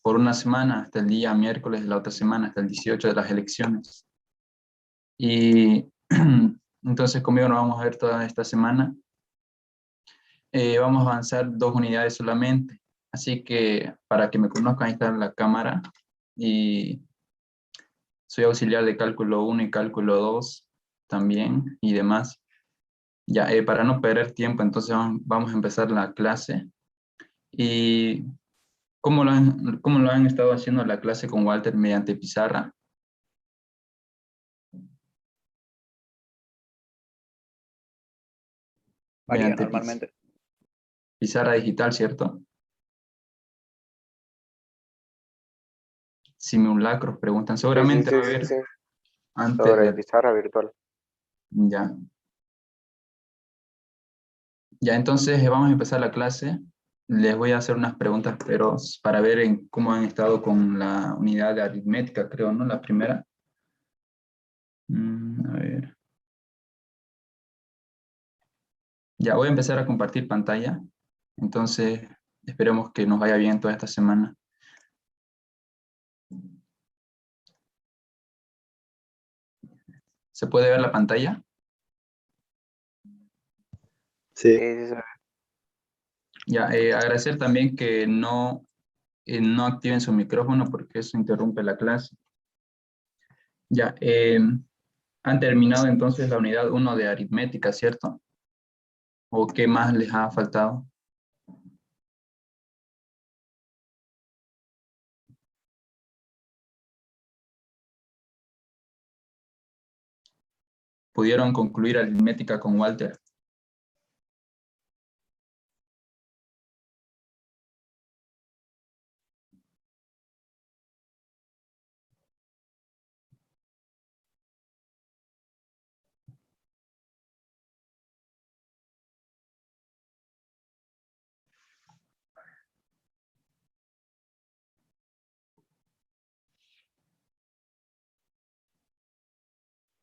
por una semana, hasta el día miércoles de la otra semana, hasta el 18 de las elecciones. Y entonces conmigo nos vamos a ver toda esta semana. Vamos a avanzar 2 unidades solamente. Así que para que me conozcan, ahí está la cámara. Y soy auxiliar de cálculo 1 y cálculo 2 también y demás. Ya, para no perder tiempo, entonces vamos a empezar la clase. ¿Y cómo lo han estado haciendo la clase con Walter mediante pizarra? Varía Mediante normalmente. pizarra digital, ¿cierto? Simulacros, preguntan. Sí, sí, Seguramente sí, va a sí, haber sí. antes Sobre de... pizarra virtual. Ya. Ya, entonces vamos a empezar la clase. Les voy a hacer unas preguntas, pero para ver cómo han estado con la unidad de aritmética, creo, ¿no? La primera. A ver. Ya, voy a empezar a compartir pantalla. Entonces, esperemos que nos vaya bien toda esta semana. ¿Se puede ver la pantalla? Sí. Sí, sí, sí. Ya, agradecer también que no activen su micrófono porque eso interrumpe la clase. Ya, han terminado entonces la unidad 1 de aritmética, ¿cierto? ¿O qué más les ha faltado? ¿Pudieron concluir aritmética con Walter?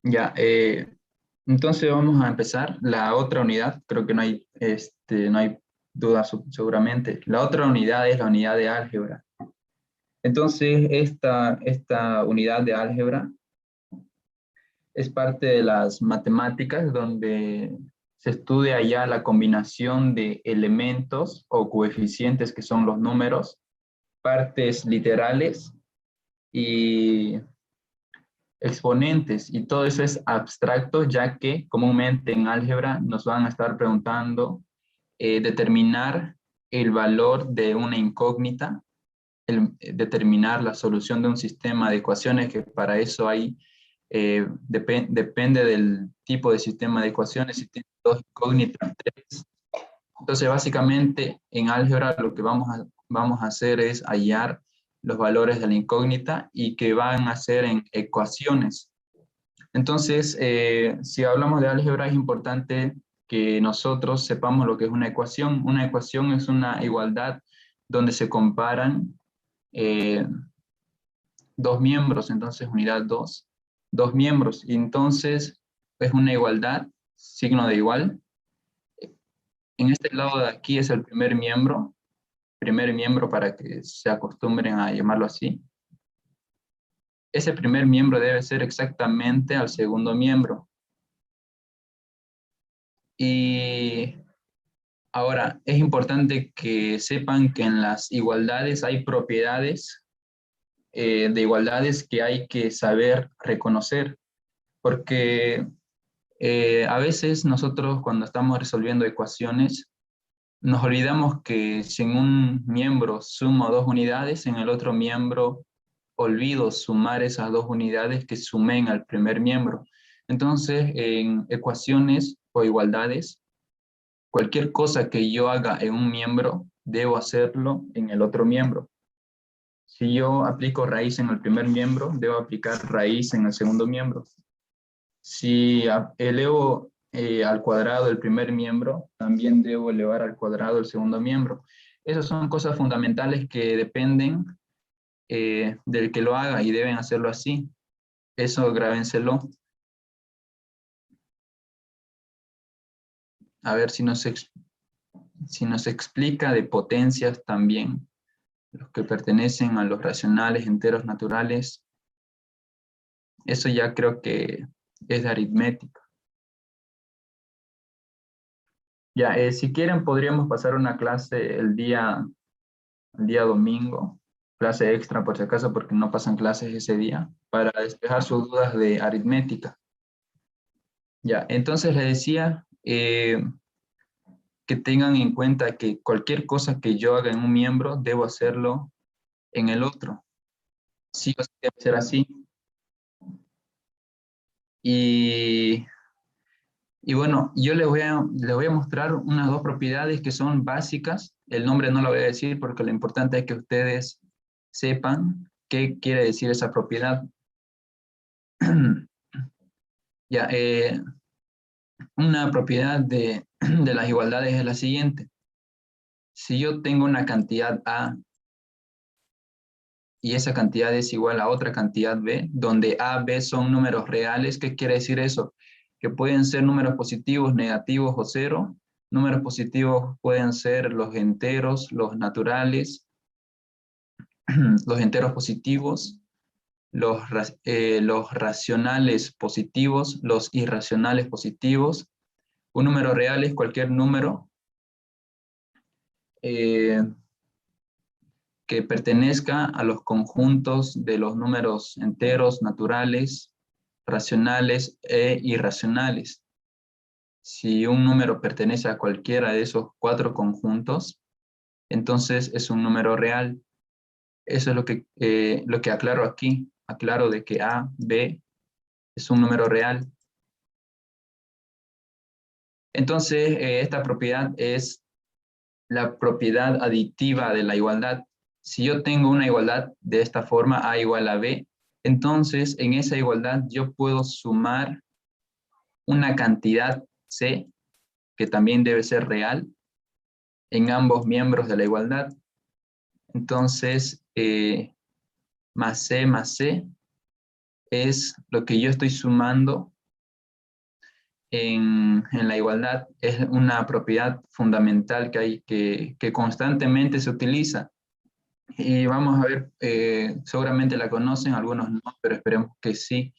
Ya, entonces vamos a empezar la otra unidad. Creo que no hay duda seguramente. La otra unidad es la unidad de álgebra. Entonces, esta unidad de álgebra es parte de las matemáticas donde se estudia ya la combinación de elementos o coeficientes que son los números, partes literales y exponentes, y todo eso es abstracto, ya que comúnmente en álgebra nos van a estar preguntando determinar el valor de una incógnita, determinar la solución de un sistema de ecuaciones, que para eso depende del tipo de sistema de ecuaciones, si tiene 2 incógnitas, 3. Entonces, básicamente, en álgebra lo que vamos a hacer es hallar los valores de la incógnita y que van a ser en ecuaciones. Entonces, si hablamos de álgebra, es importante que nosotros sepamos lo que es una ecuación. Una ecuación es una igualdad donde se comparan eh, dos miembros, entonces unidad 2 miembros. Y entonces es una igualdad, signo de igual. En este lado de aquí es el primer miembro para que se acostumbren a llamarlo así. Ese primer miembro debe ser exactamente al segundo miembro. Y ahora, es importante que sepan que en las igualdades hay propiedades de igualdades que hay que saber reconocer, porque a veces nosotros cuando estamos resolviendo ecuaciones, nos olvidamos que si en un miembro sumo 2 unidades, en el otro miembro olvido sumar esas 2 unidades que sumen al primer miembro. Entonces, en ecuaciones o igualdades, cualquier cosa que yo haga en un miembro, debo hacerlo en el otro miembro. Si yo aplico raíz en el primer miembro, debo aplicar raíz en el segundo miembro. Si elevo al cuadrado el primer miembro, también debo elevar al cuadrado el segundo miembro. Esas son cosas fundamentales que dependen del que lo haga y deben hacerlo así. Eso grábenselo. A ver si nos explica de potencias también. los que pertenecen a los racionales enteros naturales. Eso ya creo que es de aritmética. Ya, si quieren podríamos pasar una clase el día domingo, clase extra por si acaso, porque no pasan clases ese día, para despejar sus dudas de aritmética. Ya, entonces les decía que tengan en cuenta que cualquier cosa que yo haga en un miembro, debo hacerlo en el otro. Sí o sí debe ser así. Y, y bueno, yo les voy a mostrar unas dos propiedades que son básicas. El nombre no lo voy a decir porque lo importante es que ustedes sepan qué quiere decir esa propiedad. Ya, una propiedad de las igualdades es la siguiente. Si yo tengo una cantidad A y esa cantidad es igual a otra cantidad B, donde A, B son números reales, ¿qué quiere decir eso? Que pueden ser números positivos, negativos o cero. Números positivos pueden ser los enteros, los naturales, los enteros positivos, los racionales positivos, los irracionales positivos. Un número real es cualquier número eh, que pertenezca a los conjuntos de los números enteros, naturales, racionales e irracionales. Si un número pertenece a cualquiera de esos cuatro conjuntos, entonces es un número real. Eso es lo que aclaro aquí. Aclaro de que A, B es un número real. Entonces, esta propiedad es la propiedad aditiva de la igualdad. Si yo tengo una igualdad de esta forma, A igual a B, entonces en esa igualdad yo puedo sumar una cantidad C, que también debe ser real, en ambos miembros de la igualdad. Entonces, más C es lo que yo estoy sumando en la igualdad. Es una propiedad fundamental que constantemente se utiliza. Y vamos a ver, seguramente la conocen, algunos no, pero esperemos que sí.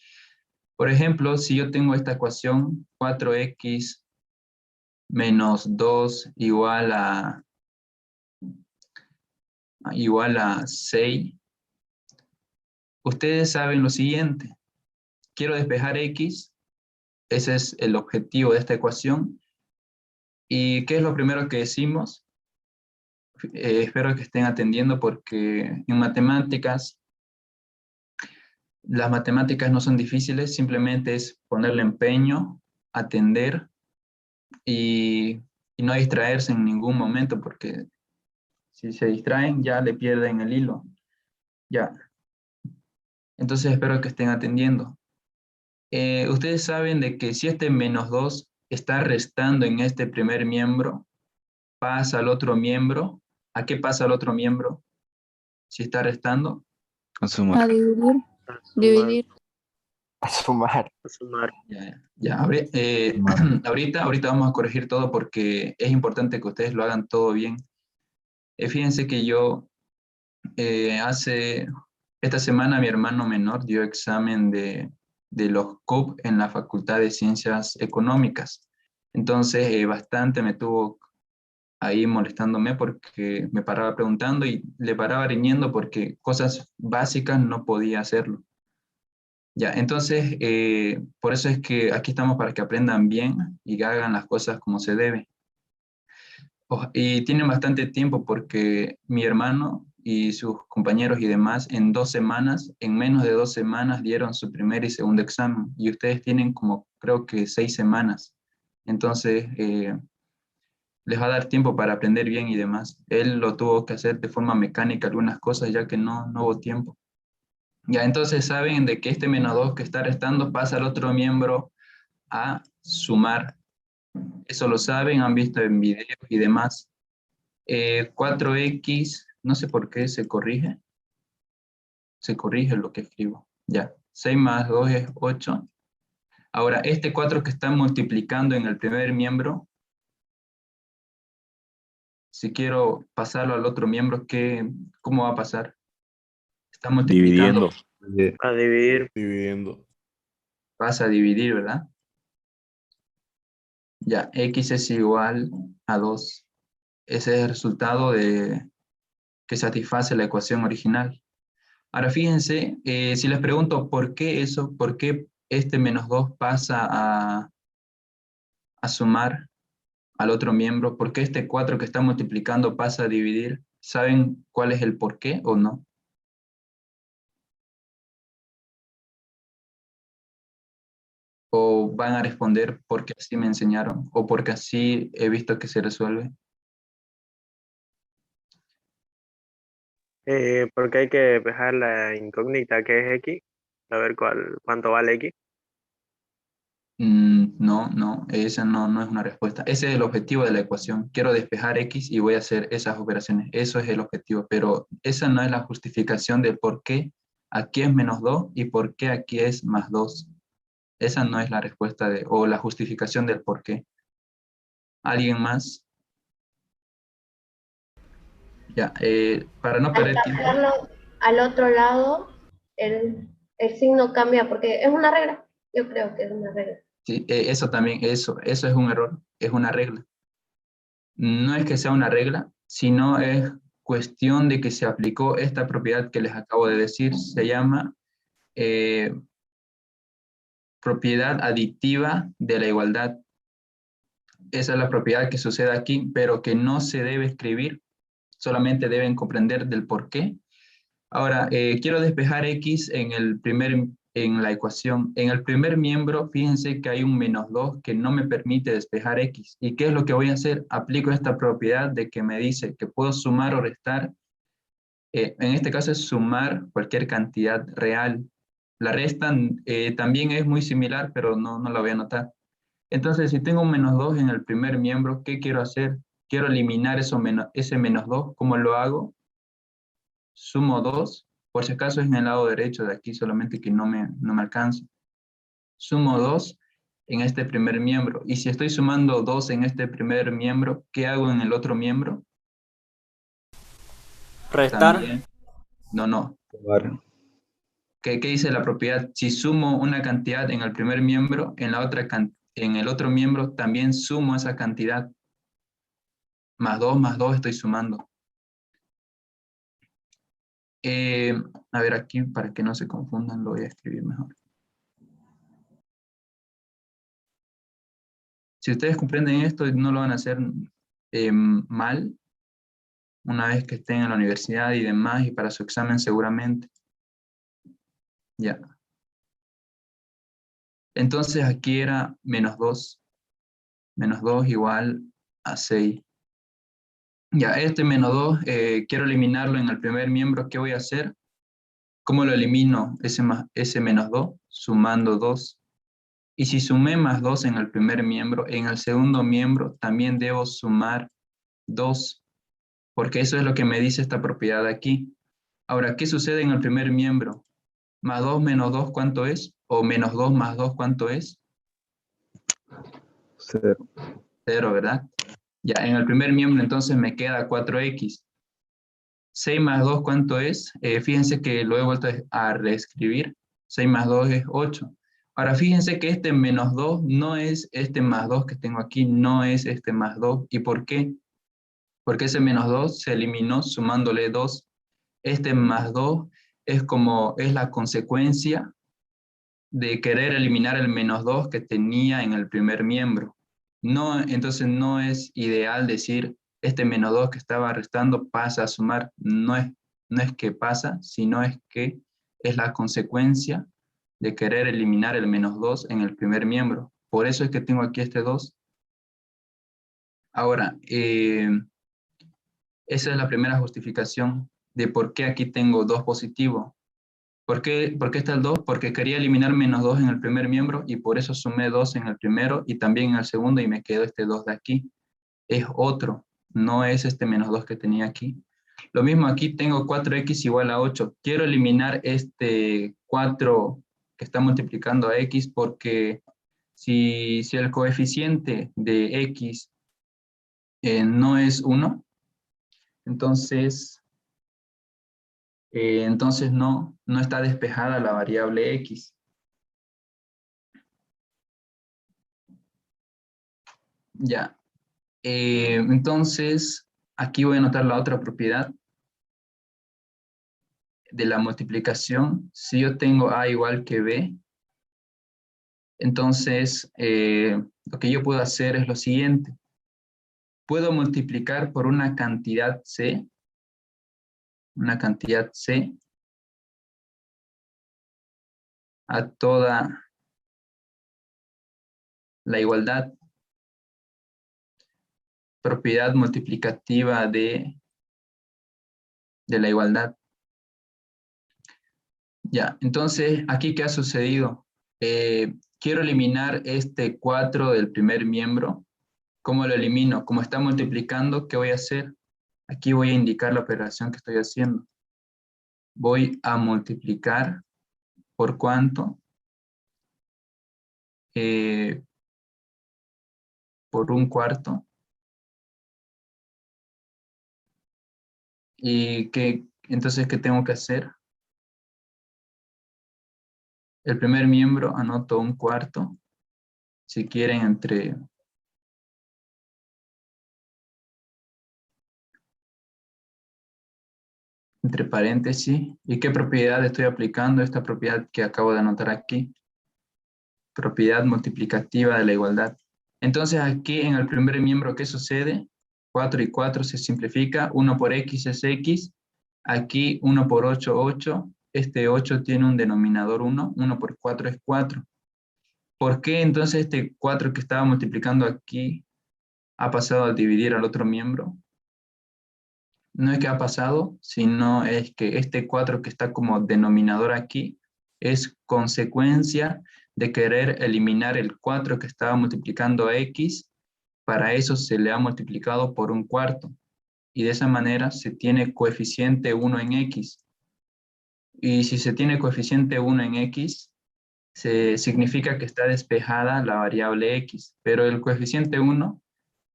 Por ejemplo, si yo tengo esta ecuación, 4x menos 2 igual a 6, ustedes saben lo siguiente. Quiero despejar x, ese es el objetivo de esta ecuación. ¿Y qué es lo primero que decimos? Espero que estén atendiendo porque en matemáticas, las matemáticas no son difíciles, simplemente es ponerle empeño, atender y no distraerse en ningún momento, porque si se distraen ya le pierden el hilo. Ya. Entonces espero que estén atendiendo. Ustedes saben de que si este menos 2 está restando en este primer miembro, pasa al otro miembro. ¿A qué pasa al otro miembro? Si está restando. A A sumar. dividir. A sumar. Dividir. A sumar. A sumar. Ya. Sumar. Ahorita vamos a corregir todo porque es importante que ustedes lo hagan todo bien. Fíjense que yo esta semana mi hermano menor dio examen de los CUP en la Facultad de Ciencias Económicas. Entonces, bastante me tuvo ahí molestándome porque me paraba preguntando y le paraba riñendo porque cosas básicas no podía hacerlo. Ya, entonces, por eso es que aquí estamos para que aprendan bien y que hagan las cosas como se debe. Y tienen bastante tiempo porque mi hermano y sus compañeros y demás en 2 semanas, en menos de 2 semanas dieron su primer y segundo examen y ustedes tienen como creo que 6 semanas. Entonces les va a dar tiempo para aprender bien y demás. Él lo tuvo que hacer de forma mecánica algunas cosas ya que no hubo tiempo. Ya, entonces saben de que este menos 2 que está restando pasa al otro miembro a sumar. Eso lo saben, han visto en videos y demás. 4x, no sé por qué se corrige lo que escribo. Ya, 6 más 2 es 8. Ahora, este 4 que está multiplicando en el primer miembro, Si quiero pasarlo al otro miembro, ¿cómo va a pasar? Está multiplicando, Dividiendo. A dividir. Dividiendo. pasa a dividir, ¿verdad? Ya, x es igual a 2. Ese es el resultado que satisface la ecuación original. Ahora fíjense, si les pregunto por qué eso, por qué este menos 2 pasa a sumar al otro miembro, por qué este 4 que está multiplicando pasa a dividir, ¿saben cuál es el por qué o no? ¿O van a responder porque así me enseñaron o porque así he visto que se resuelve? Porque hay que despejar la incógnita que es X, saber cuánto vale X. No, esa no es una respuesta. Ese es el objetivo de la ecuación. Quiero despejar x y voy a hacer esas operaciones. Eso es el objetivo, pero esa no es la justificación de por qué aquí es menos 2 y por qué aquí es más 2. Esa no es la respuesta o la justificación del por qué. ¿Alguien más? Ya, para no Al perder tiempo. pasarlo al otro lado, el signo cambia porque es una regla. Yo creo que es una regla. Sí, eso también, eso es un error, es una regla. No es que sea una regla, sino es cuestión de que se aplicó esta propiedad que les acabo de decir. Se llama eh, propiedad aditiva de la igualdad. Esa es la propiedad que sucede aquí, pero que no se debe escribir, solamente deben comprender del por qué. Ahora, quiero despejar x en la ecuación. En el primer miembro, fíjense que hay un menos 2 que no me permite despejar x. ¿Y qué es lo que voy a hacer? Aplico esta propiedad de que me dice que puedo sumar o restar. En este caso es sumar cualquier cantidad real. La resta también es muy similar, pero no la voy a anotar. Entonces, si tengo un menos 2 en el primer miembro, ¿qué quiero hacer? Quiero eliminar ese menos 2. ¿Cómo lo hago? Sumo 2, por si acaso es en el lado derecho de aquí, solamente que no me alcanza. Sumo 2 en este primer miembro. Y si estoy sumando 2 en este primer miembro, ¿qué hago en el otro miembro? Restar. También, no. Sumar. ¿Qué dice la propiedad? Si sumo una cantidad en el primer miembro, en el otro miembro también sumo esa cantidad. Más 2 estoy sumando. A ver aquí, para que no se confundan, lo voy a escribir mejor. Si ustedes comprenden esto, no lo van a hacer mal una vez que estén en la universidad y demás, y para su examen seguramente. Ya. Entonces aquí era menos 2. Menos 2 igual a 6. Ya, este menos 2, quiero eliminarlo en el primer miembro. ¿Qué voy a hacer? ¿Cómo lo elimino ese menos 2? Sumando 2. Y si sumé más 2 en el primer miembro, en el segundo miembro también debo sumar 2, porque eso es lo que me dice esta propiedad aquí. Ahora, ¿qué sucede en el primer miembro? Más 2 menos 2, ¿cuánto es? O menos 2 más 2, ¿cuánto es? 0. 0, ¿verdad? Ya, en el primer miembro entonces me queda 4x. 6 más 2, ¿cuánto es? Fíjense que lo he vuelto a reescribir. 6 más 2 es 8. Ahora fíjense que este menos 2 no es este más 2 que tengo aquí, no es este más 2. ¿Y por qué? Porque ese menos 2 se eliminó sumándole 2. Este más 2 es la consecuencia de querer eliminar el menos 2 que tenía en el primer miembro. No, entonces no es ideal decir este menos 2 que estaba restando pasa a sumar. No es que pasa, sino es que es la consecuencia de querer eliminar el menos 2 en el primer miembro. Por eso es que tengo aquí este 2. Ahora, esa es la primera justificación de por qué aquí tengo 2 positivo. ¿Por qué está el 2? Porque quería eliminar menos 2 en el primer miembro y por eso sumé 2 en el primero y también en el segundo y me quedó este 2 de aquí. Es otro, no es este menos 2 que tenía aquí. Lo mismo aquí tengo 4x igual a 8. Quiero eliminar este 4 que está multiplicando a x porque si el coeficiente de x no es 1, Entonces, no está despejada la variable X. Ya. Entonces, aquí voy a anotar la otra propiedad de la multiplicación. Si yo tengo A igual que B, entonces lo que yo puedo hacer es lo siguiente. Puedo multiplicar por una cantidad C a toda la igualdad, propiedad multiplicativa de la igualdad. Ya, entonces, ¿aquí qué ha sucedido? Quiero eliminar este 4 del primer miembro. ¿Cómo lo elimino? Como está multiplicando, ¿qué voy a hacer? Aquí voy a indicar la operación que estoy haciendo. Voy a multiplicar por cuánto, por un cuarto. ¿Y entonces qué tengo que hacer? El primer miembro anoto un cuarto. Si quieren, entre paréntesis. ¿Y qué propiedad estoy aplicando? Esta propiedad que acabo de anotar aquí. Propiedad multiplicativa de la igualdad. Entonces aquí en el primer miembro, ¿qué sucede? 4 y 4 se simplifica. 1 por X es X. Aquí 1 por 8, 8. Este 8 tiene un denominador 1. 1 por 4 es 4. ¿Por qué entonces este 4 que estaba multiplicando aquí ha pasado a dividir al otro miembro? No es que ha pasado, sino es que este 4 que está como denominador aquí es consecuencia de querer eliminar el 4 que estaba multiplicando a X. Para eso se le ha multiplicado por un cuarto. Y de esa manera se tiene coeficiente 1 en X. Y si se tiene coeficiente 1 en X, significa que está despejada la variable X. Pero el coeficiente 1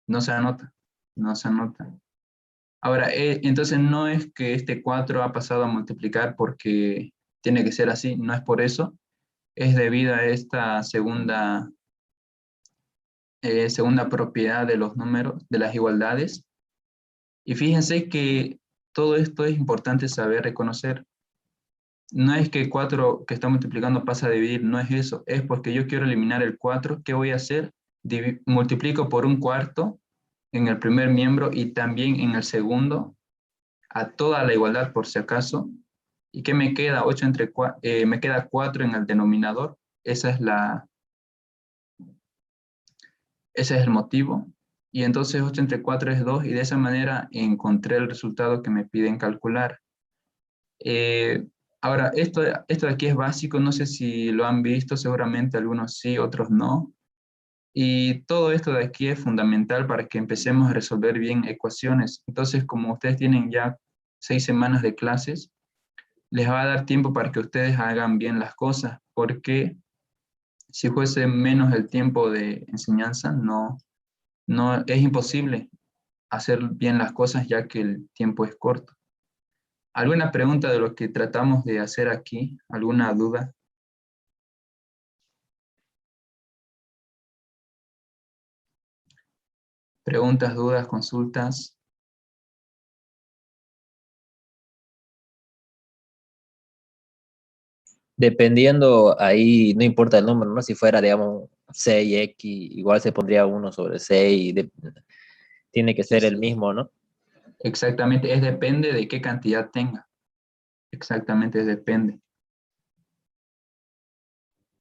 no se anota. No se anota. Ahora, entonces no es que este 4 ha pasado a multiplicar porque tiene que ser así, no es por eso, es debido a esta segunda propiedad de los números, de las igualdades. Y fíjense que todo esto es importante saber reconocer. No es que 4 que está multiplicando pasa a dividir, no es eso, es porque yo quiero eliminar el 4, ¿qué voy a hacer? Multiplico por un cuarto en el primer miembro y también en el segundo, a toda la igualdad por si acaso. ¿Y qué me queda? 8 entre 4, me queda 4 en el denominador. Ese es el motivo. Y entonces 8 entre 4 es 2 y de esa manera encontré el resultado que me piden calcular. Ahora, esto de aquí es básico, no sé si lo han visto, seguramente algunos sí, otros no. Y todo esto de aquí es fundamental para que empecemos a resolver bien ecuaciones. Entonces, como ustedes tienen ya 6 semanas de clases, les va a dar tiempo para que ustedes hagan bien las cosas, porque si fuese menos el tiempo de enseñanza, no es imposible hacer bien las cosas ya que el tiempo es corto. ¿Alguna pregunta de lo que tratamos de hacer aquí? ¿Alguna duda? ¿Preguntas, dudas, consultas? Dependiendo ahí, no importa el número, ¿no? Si fuera, digamos, 6x, igual se pondría 1 sobre 6, tiene que ser el mismo, ¿no? Exactamente, depende de qué cantidad tenga. Exactamente, depende.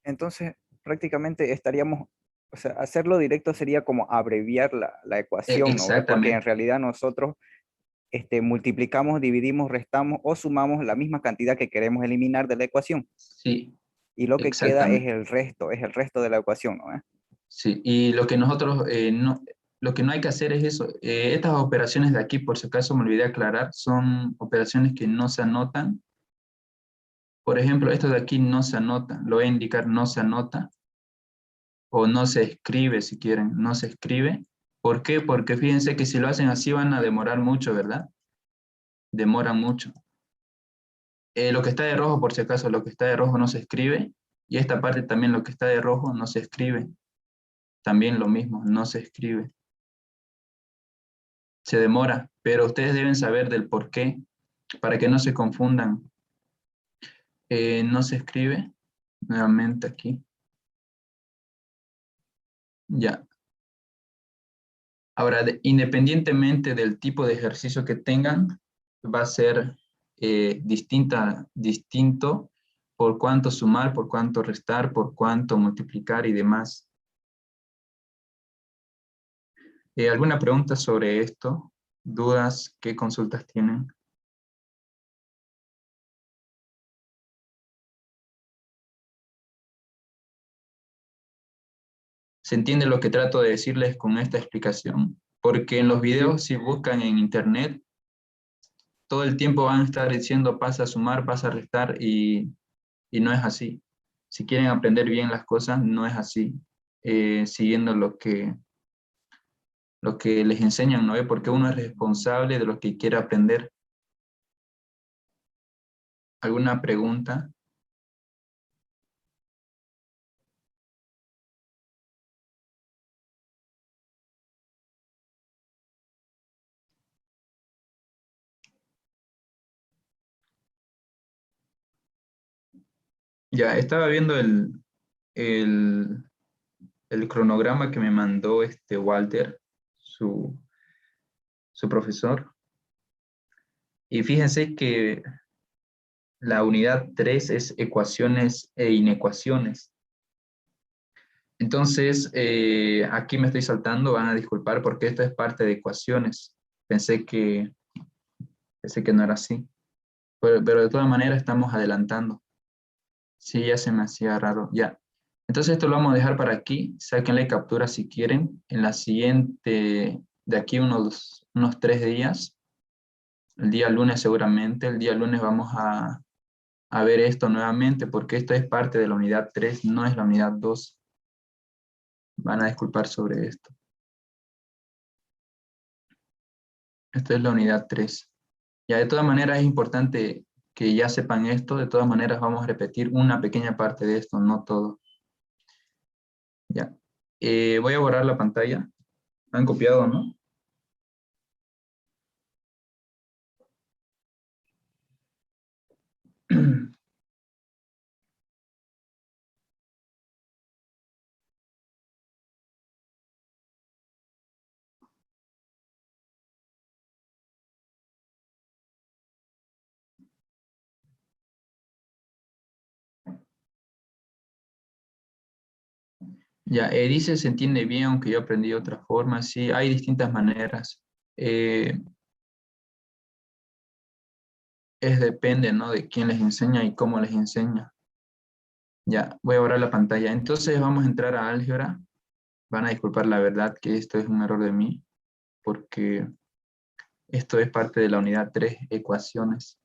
Entonces, prácticamente estaríamos, o sea, hacerlo directo sería como abreviar la ecuación, ¿no? ¿Ve? Porque en Exactamente. realidad nosotros multiplicamos, dividimos, restamos o sumamos la misma cantidad que queremos eliminar de la ecuación. Sí, Y lo que queda exactamente. es el resto de la ecuación, ¿no? Sí, y lo que nosotros lo que no hay que hacer es eso. Estas operaciones de aquí, por si acaso me olvidé aclarar, son operaciones que no se anotan. Por ejemplo, esto de aquí no se anota, lo voy a indicar no se anota, o no se escribe si quieren, no se escribe. ¿Por qué? Porque fíjense que si lo hacen así van a demorar mucho, ¿verdad? demoran mucho. Lo que está de rojo, por si acaso, lo que está de rojo no se escribe, y esta parte también, lo que está de rojo no se escribe. También lo mismo, no se escribe. Se demora, pero ustedes deben saber del por qué, para que no se confundan. No se escribe, nuevamente aquí. Ya. Ahora, independientemente del tipo de ejercicio que tengan, va a ser distinto por cuánto sumar, por cuánto restar, por cuánto multiplicar y demás. ¿Alguna pregunta sobre esto? ¿Dudas? ¿Qué consultas tienen? ¿Se entiende lo que trato de decirles con esta explicación? Porque en los videos, si buscan en internet, todo el tiempo van a estar diciendo pasa a sumar, pasa a restar y no es así. Si quieren aprender bien las cosas, no es así. Siguiendo lo que les enseñan, ¿no? Porque uno es responsable de lo que quiere aprender. ¿Alguna pregunta? Ya, estaba viendo el cronograma que me mandó Walter, su profesor. Y fíjense que la unidad 3 es ecuaciones e inecuaciones. Entonces, aquí me estoy saltando, van a disculpar porque esto es parte de ecuaciones. Pensé que no era así. Pero de todas maneras estamos adelantando. Sí, ya se me hacía raro. Ya. Entonces esto lo vamos a dejar para aquí. Sáquenle captura si quieren. En la siguiente, de aquí unos 3 días, el día lunes seguramente, el día lunes vamos a ver esto nuevamente porque esto es parte de la unidad 3, no es la unidad 2. Van a disculpar sobre esto. Esta es la unidad 3. Ya, de todas maneras es importante que ya sepan esto. De todas maneras vamos a repetir una pequeña parte de esto, no todo. Ya. Voy a borrar la pantalla. Han copiado, ¿no? Ya, dice se entiende bien, aunque yo aprendí de otra forma. Sí, hay distintas maneras. Depende, ¿no? De quién les enseña y cómo les enseña. Ya, voy a borrar la pantalla. Entonces vamos a entrar a álgebra. Van a disculpar la verdad que esto es un error de mí, porque esto es parte de la unidad 3, ecuaciones.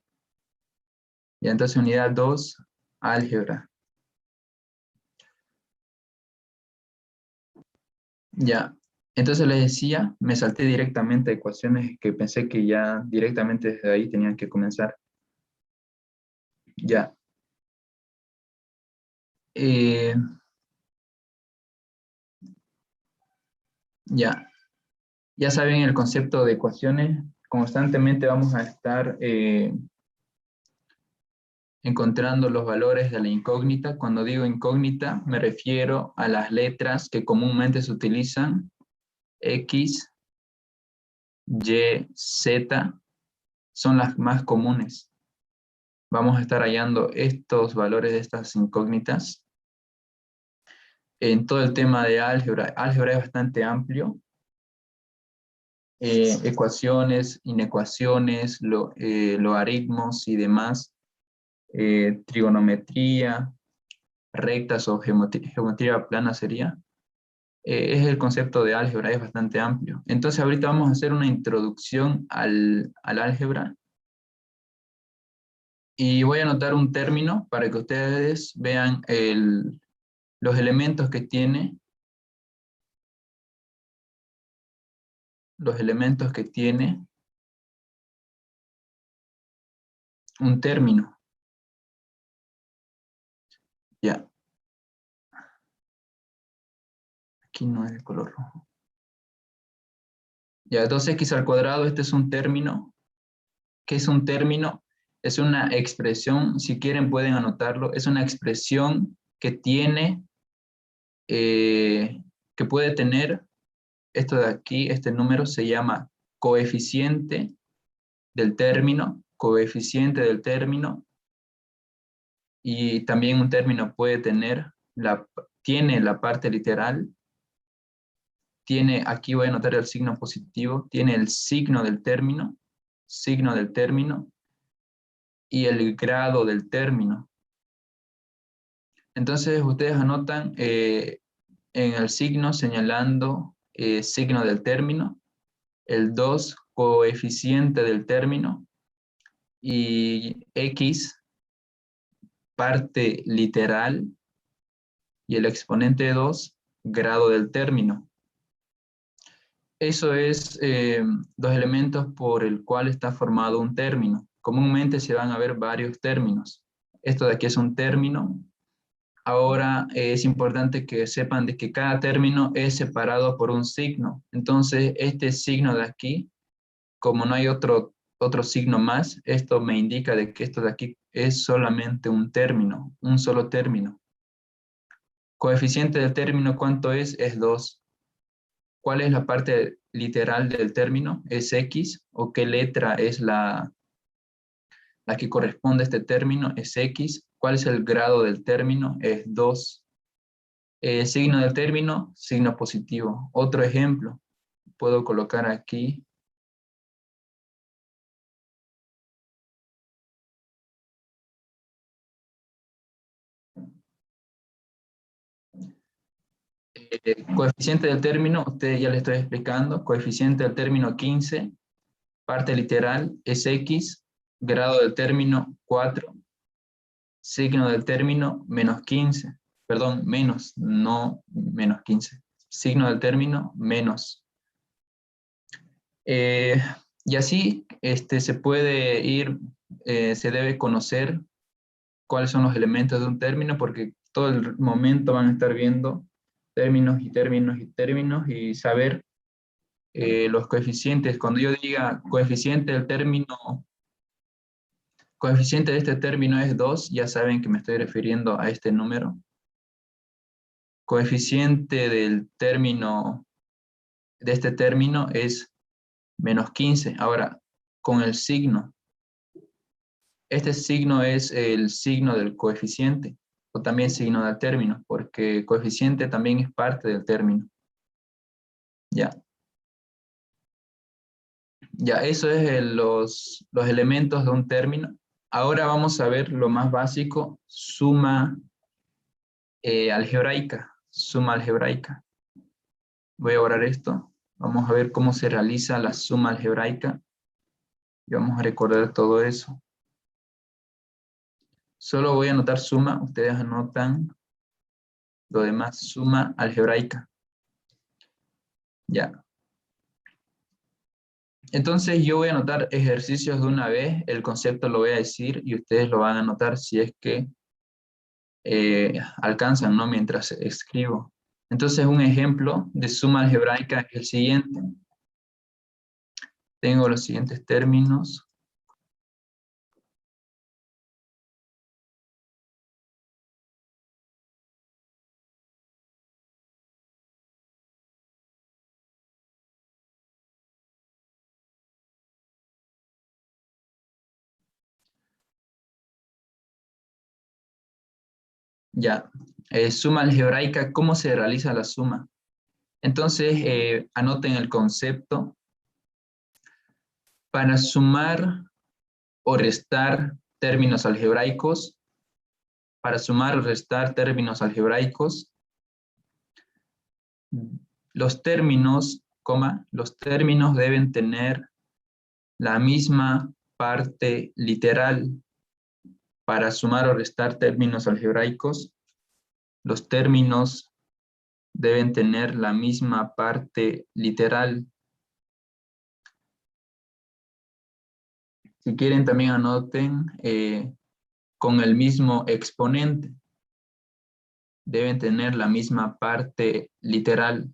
Ya, entonces unidad 2, álgebra. Ya, entonces les decía, me salté directamente a ecuaciones que pensé que ya directamente desde ahí tenían que comenzar. Ya. Ya. Ya saben el concepto de ecuaciones. Constantemente vamos a estar encontrando los valores de la incógnita. Cuando digo incógnita, me refiero a las letras que comúnmente se utilizan. X, Y, Z son las más comunes. Vamos a estar hallando estos valores de estas incógnitas en todo el tema de álgebra. Álgebra es bastante amplio. Ecuaciones, inecuaciones, logaritmos y demás. Trigonometría, rectas o geometría plana sería. Es el concepto de álgebra, es bastante amplio. Entonces ahorita vamos a hacer una introducción al álgebra. Y voy a anotar un término para que ustedes vean los elementos que tiene. Los elementos que tiene un término. Ya. Aquí no es de color rojo. Ya, 2x al cuadrado, este es un término. ¿Qué es un término? Es una expresión, si quieren pueden anotarlo, es una expresión que tiene, que puede tener, esto de aquí, este número se llama coeficiente del término, y también un término puede tener, tiene la parte literal, tiene, aquí voy a anotar el signo positivo, tiene el signo del término, y el grado del término. Entonces ustedes anotan en el signo señalando signo del término, el 2 coeficiente del término y x parte literal y el exponente de 2 grado del término. Eso es los elementos por el cual está formado un término. Comúnmente se van a ver varios términos. Esto de aquí es un término. Ahora es importante que sepan de que cada término es separado por un signo. Entonces este signo de aquí, como no hay otro signo más, esto me indica de que esto de aquí es solamente un término, un solo término. Coeficiente del término, ¿cuánto es? Es 2. ¿Cuál es la parte literal del término? ¿Es X? ¿O qué letra es la que corresponde a este término? Es X. ¿Cuál es el grado del término? Es 2. Signo del término, signo positivo. Otro ejemplo, puedo colocar aquí. Coeficiente del término, ustedes ya les estoy explicando. Coeficiente del término 15, parte literal es X, grado del término 4, signo del término menos 15. Perdón, menos, no menos 15. Signo del término menos. Y así se puede ir, se debe conocer cuáles son los elementos de un término, porque todo el momento van a estar viendo términos y términos y términos y saber los coeficientes. Cuando yo diga coeficiente del término, coeficiente de este término es 2, ya saben que me estoy refiriendo a este número. Coeficiente del término, de este término es menos 15. Ahora, con el signo. Este signo es el signo del coeficiente, o también signo del término, porque coeficiente también es parte del término. Ya. Ya, eso es los elementos de un término. Ahora vamos a ver lo más básico, suma algebraica. Suma algebraica. Voy a borrar esto. Vamos a ver cómo se realiza la suma algebraica. Y vamos a recordar todo eso. Solo voy a anotar suma, ustedes anotan lo demás, suma algebraica. Ya. Entonces yo voy a anotar ejercicios de una vez, el concepto lo voy a decir y ustedes lo van a anotar si es que alcanzan, ¿no? Mientras escribo. Entonces un ejemplo de suma algebraica es el siguiente. Tengo los siguientes términos. Ya, suma algebraica, ¿cómo se realiza la suma? Entonces, anoten el concepto. Para sumar o restar términos algebraicos, los términos, los términos deben tener la misma parte literal. Para sumar o restar términos algebraicos, los términos deben tener la misma parte literal. Si quieren también anoten con el mismo exponente. Deben tener la misma parte literal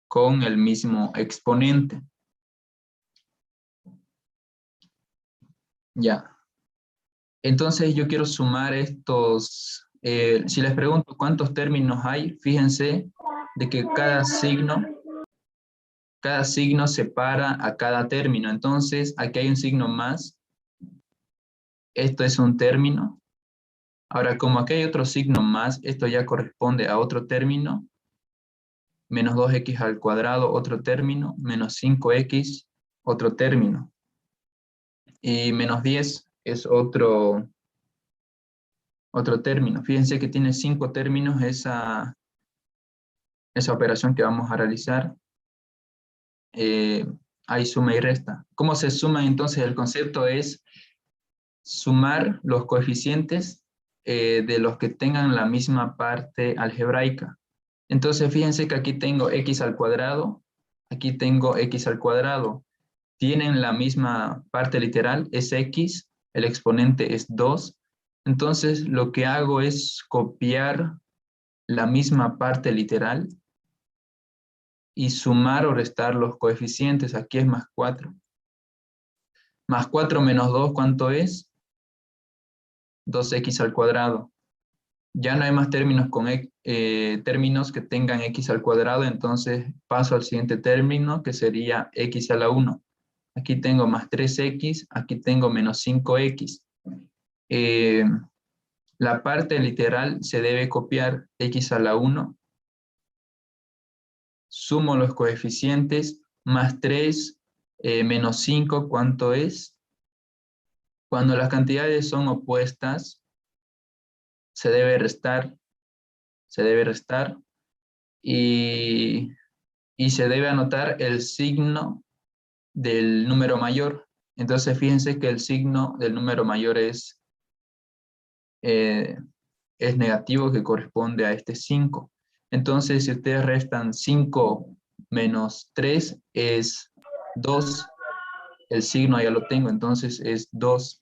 con el mismo exponente. Ya. Entonces yo quiero sumar estos, si les pregunto cuántos términos hay, fíjense de que cada signo separa a cada término. Entonces aquí hay un signo más. Esto es un término. Ahora, como aquí hay otro signo más, esto ya corresponde a otro término. Menos 2x al cuadrado, otro término. Menos 5x, otro término. Y menos 10 es otro término. Fíjense que tiene 5 términos esa operación que vamos a realizar. Hay suma y resta. ¿Cómo se suma entonces? El concepto es sumar los coeficientes de los que tengan la misma parte algebraica. Entonces fíjense que aquí tengo x al cuadrado, aquí tengo x al cuadrado. Tienen la misma parte literal, es x, el exponente es 2. Entonces lo que hago es copiar la misma parte literal y sumar o restar los coeficientes. Aquí es más 4. Más 4 menos 2, ¿cuánto es? 2x al cuadrado. Ya no hay más términos términos que tengan x al cuadrado, entonces paso al siguiente término, que sería x a la 1. Aquí tengo más 3x, aquí tengo menos 5x. La parte literal se debe copiar x a la 1. Sumo los coeficientes, más 3 menos 5, ¿cuánto es? Cuando las cantidades son opuestas, se debe restar y se debe anotar el signo del número mayor. Entonces fíjense que el signo del número mayor es negativo, que corresponde a este 5. Entonces si ustedes restan 5 menos 3 es 2. El signo ya lo tengo, entonces es 2.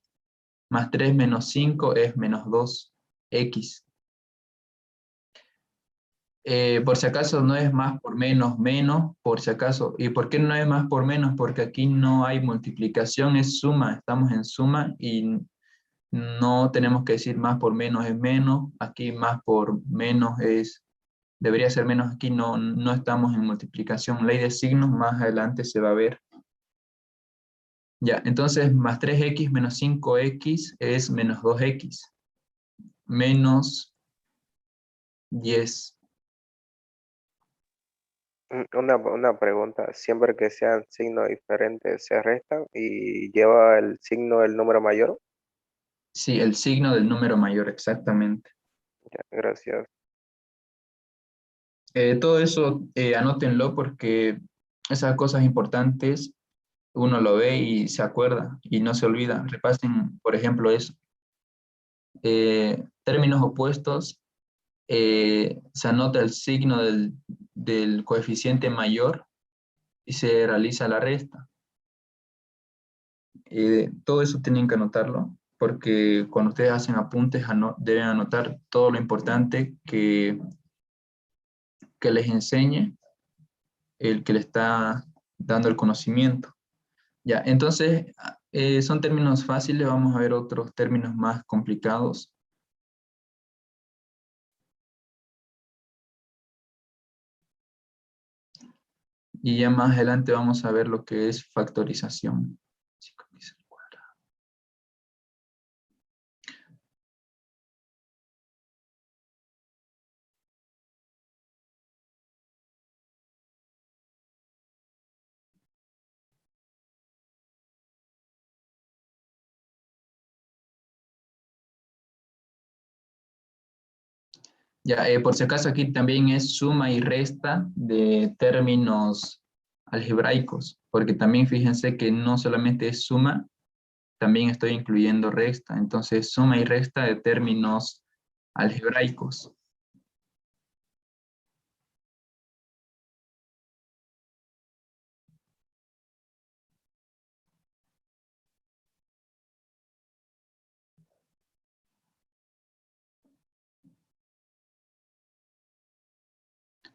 Más 3 menos 5 es menos 2x. Por si acaso no es más por menos, menos, por si acaso. ¿Y por qué no es más por menos? Porque aquí no hay multiplicación, es suma, estamos en suma y no tenemos que decir más por menos es menos, aquí más por menos debería ser menos, aquí no estamos en multiplicación. Ley de signos, más adelante se va a ver. Ya, entonces más 3x menos 5x es menos 2x, menos 10. Una pregunta, siempre que sean signos diferentes se restan y lleva el signo del número mayor. Sí, el signo del número mayor, exactamente. Ya, gracias. Todo eso anótenlo porque esas cosas importantes uno lo ve y se acuerda y no se olvida. Repasen, por ejemplo, eso. Términos opuestos, se anota el signo del coeficiente mayor y se realiza la resta. Todo eso tienen que anotarlo porque cuando ustedes hacen apuntes deben anotar todo lo importante que les enseñe el que le está dando el conocimiento. Ya, entonces son términos fáciles, vamos a ver otros términos más complicados. Y ya más adelante vamos a ver lo que es factorización. Ya, por si acaso aquí también es suma y resta de términos algebraicos, porque también fíjense que no solamente es suma, también estoy incluyendo resta. Entonces, suma y resta de términos algebraicos.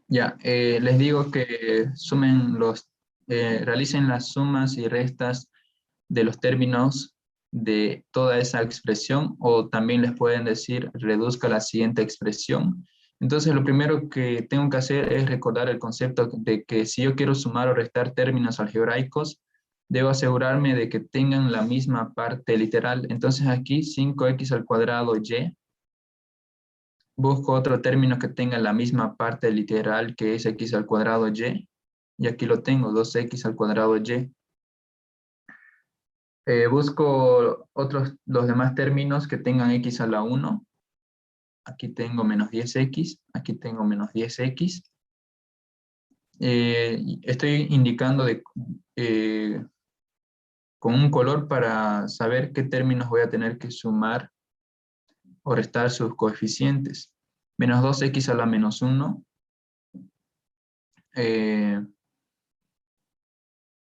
Ya, les digo que realicen las sumas y restas de los términos de toda esa expresión, o también les pueden decir reduzca la siguiente expresión. Entonces lo primero que tengo que hacer es recordar el concepto de que si yo quiero sumar o restar términos algebraicos, debo asegurarme de que tengan la misma parte literal. Entonces aquí 5x al cuadrado y, busco otro término que tenga la misma parte literal, que es x al cuadrado y aquí lo tengo, 2x al cuadrado y. Busco los demás términos que tengan x a la 1. Aquí tengo menos 10x, aquí tengo menos 10x. Estoy indicando con un color para saber qué términos voy a tener que sumar o restar sus coeficientes. Menos 2x a la menos 1.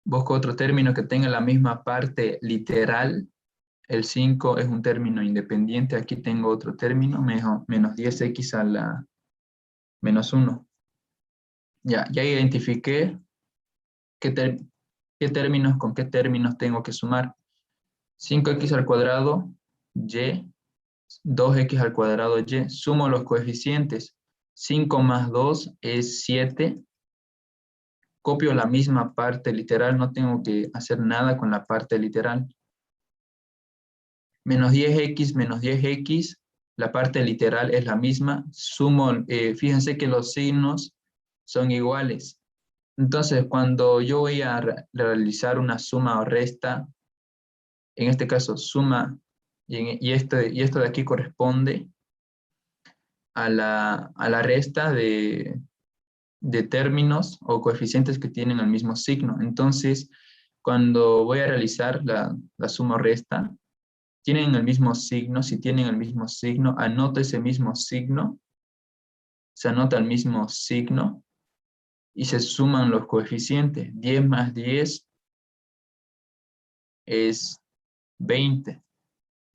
Busco otro término que tenga la misma parte literal. El 5 es un término independiente. Aquí tengo otro término, menos 10x a la menos 1. Ya identifiqué con qué términos tengo que sumar. 5x al cuadrado y, 2x al cuadrado y. Sumo los coeficientes. 5 más 2 es 7. Copio la misma parte literal, no tengo que hacer nada con la parte literal. Menos 10x, la parte literal es la misma. Sumo, fíjense que los signos son iguales. Entonces, cuando yo voy a realizar una suma o resta, en este caso suma, y esto de aquí corresponde a la resta de términos o coeficientes que tienen el mismo signo. Entonces, cuando voy a realizar la suma o resta, tienen el mismo signo. Si tienen el mismo signo, anoto ese mismo signo, se anota el mismo signo y se suman los coeficientes. 10 más 10 es 20.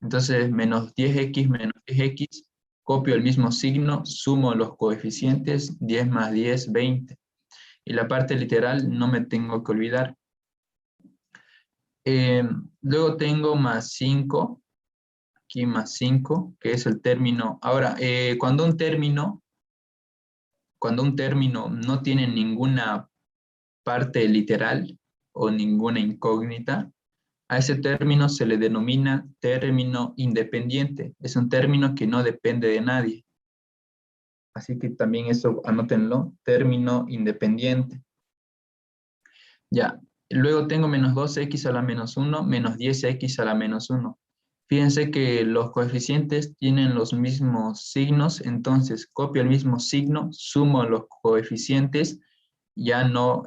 Entonces, menos 10x menos 10x, copio el mismo signo, sumo los coeficientes, 10 más 10, 20. Y la parte literal no me tengo que olvidar. Luego tengo más 5, aquí más 5, que es el término. Ahora, cuando un término no tiene ninguna parte literal o ninguna incógnita, a ese término se le denomina término independiente. Es un término que no depende de nadie. Así que también eso anótenlo, término independiente. Ya, luego tengo menos 2x a la menos 1, menos 10x a la menos 1. Fíjense que los coeficientes tienen los mismos signos, entonces copio el mismo signo, sumo los coeficientes, ya no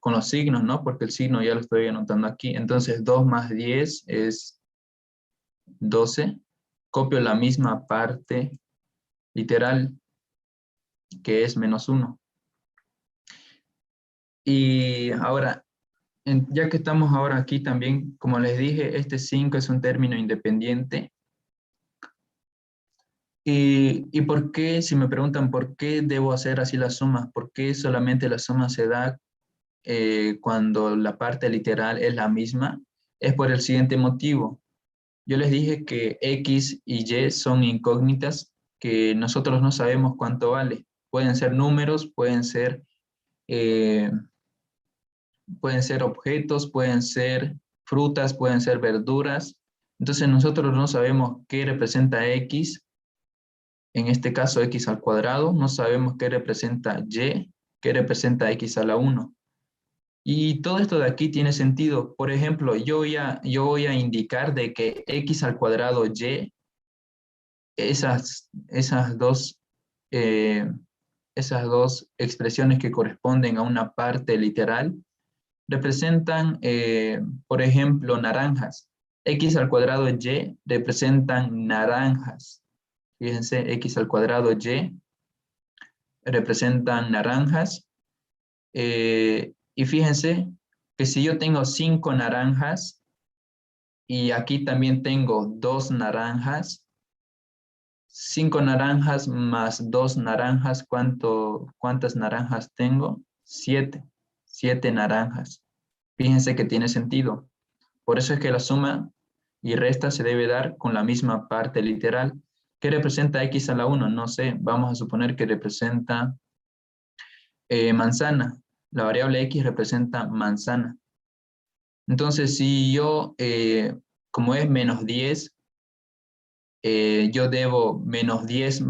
con los signos, ¿no? Porque el signo ya lo estoy anotando aquí. Entonces 2 más 10 es 12. Copio la misma parte literal, que es menos 1. Y ahora, ya que estamos ahora aquí también, como les dije, este 5 es un término independiente. ¿Y por qué, si me preguntan por qué debo hacer así la suma? ¿Por qué solamente la suma se da cuando la parte literal es la misma? Es por el siguiente motivo. Yo les dije que X y Y son incógnitas que nosotros no sabemos cuánto vale. Pueden ser números, pueden ser objetos, pueden ser frutas, pueden ser verduras. Entonces nosotros no sabemos qué representa X, en este caso X al cuadrado, no sabemos qué representa Y, qué representa X a la 1. Y todo esto de aquí tiene sentido. Por ejemplo, yo voy a indicar de que X al cuadrado Y, esas dos expresiones que corresponden a una parte literal, representan, por ejemplo, naranjas. X al cuadrado Y representan naranjas. Fíjense, X al cuadrado Y representan naranjas. Y fíjense que si yo tengo 5 naranjas y aquí también tengo 2 naranjas, 5 naranjas más 2 naranjas, ¿cuántas naranjas tengo? 7. 7 naranjas. Fíjense que tiene sentido. Por eso es que la suma y resta se debe dar con la misma parte literal. ¿Qué representa x a la 1? No sé, vamos a suponer que representa manzana. La variable x representa manzana. Entonces, si yo, como es menos 10, yo debo menos 10,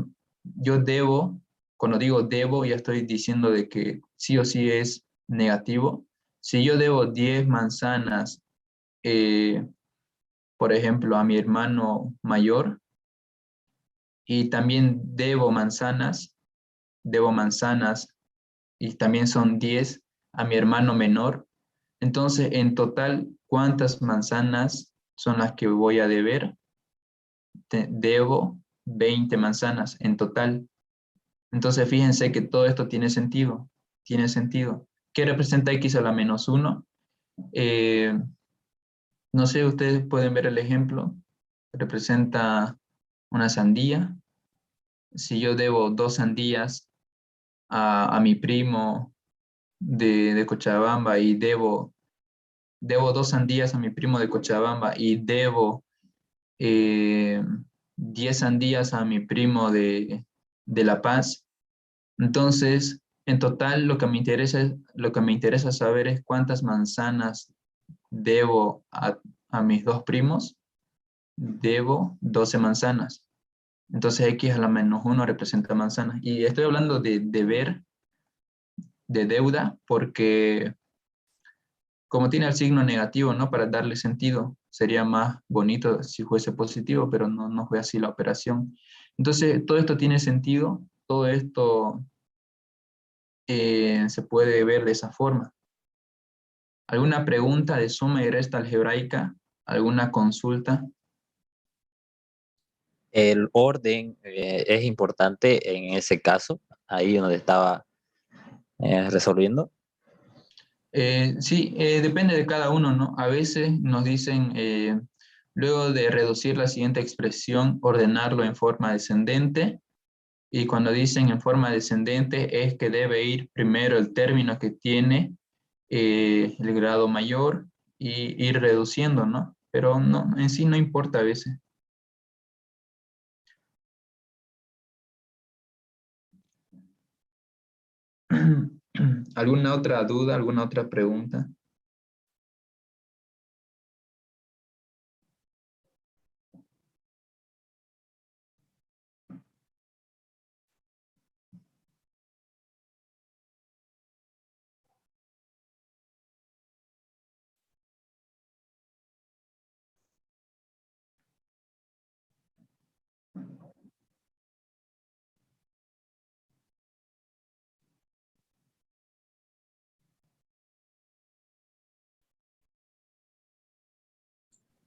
yo debo, cuando digo debo, ya estoy diciendo de que sí o sí es negativo. Si yo debo 10 manzanas, por ejemplo, a mi hermano mayor, y también debo manzanas, y también son 10 a mi hermano menor, entonces en total, ¿cuántas manzanas son las que voy a deber? Debo 20 manzanas en total. Entonces fíjense que todo esto tiene sentido. Tiene sentido. ¿Qué representa x a la menos 1? No sé, ustedes pueden ver el ejemplo. Representa una sandía. Si yo debo 2 sandías a mi primo de Cochabamba y debo 2 sandías a mi primo de Cochabamba y debo eh, 10 sandías a mi primo de La Paz. Entonces, en total, lo que me interesa saber es cuántas manzanas debo a mis dos primos. Debo 12 manzanas. Entonces, x a la menos 1 representa manzanas. Y estoy hablando de deber, de deuda, porque como tiene el signo negativo, ¿no? Para darle sentido, sería más bonito si fuese positivo, pero no fue así la operación. Entonces, todo esto tiene sentido, todo esto se puede ver de esa forma. ¿Alguna pregunta de suma y resta algebraica? ¿Alguna consulta? El orden es importante en ese caso, ahí donde estaba resolviendo. Sí, depende de cada uno, ¿no? A veces nos dicen, luego de reducir la siguiente expresión, ordenarlo en forma descendente. Y cuando dicen en forma descendente es que debe ir primero el término que tiene el grado mayor y ir reduciendo, ¿no? Pero no, en sí no importa a veces. ¿Alguna otra duda, alguna otra pregunta?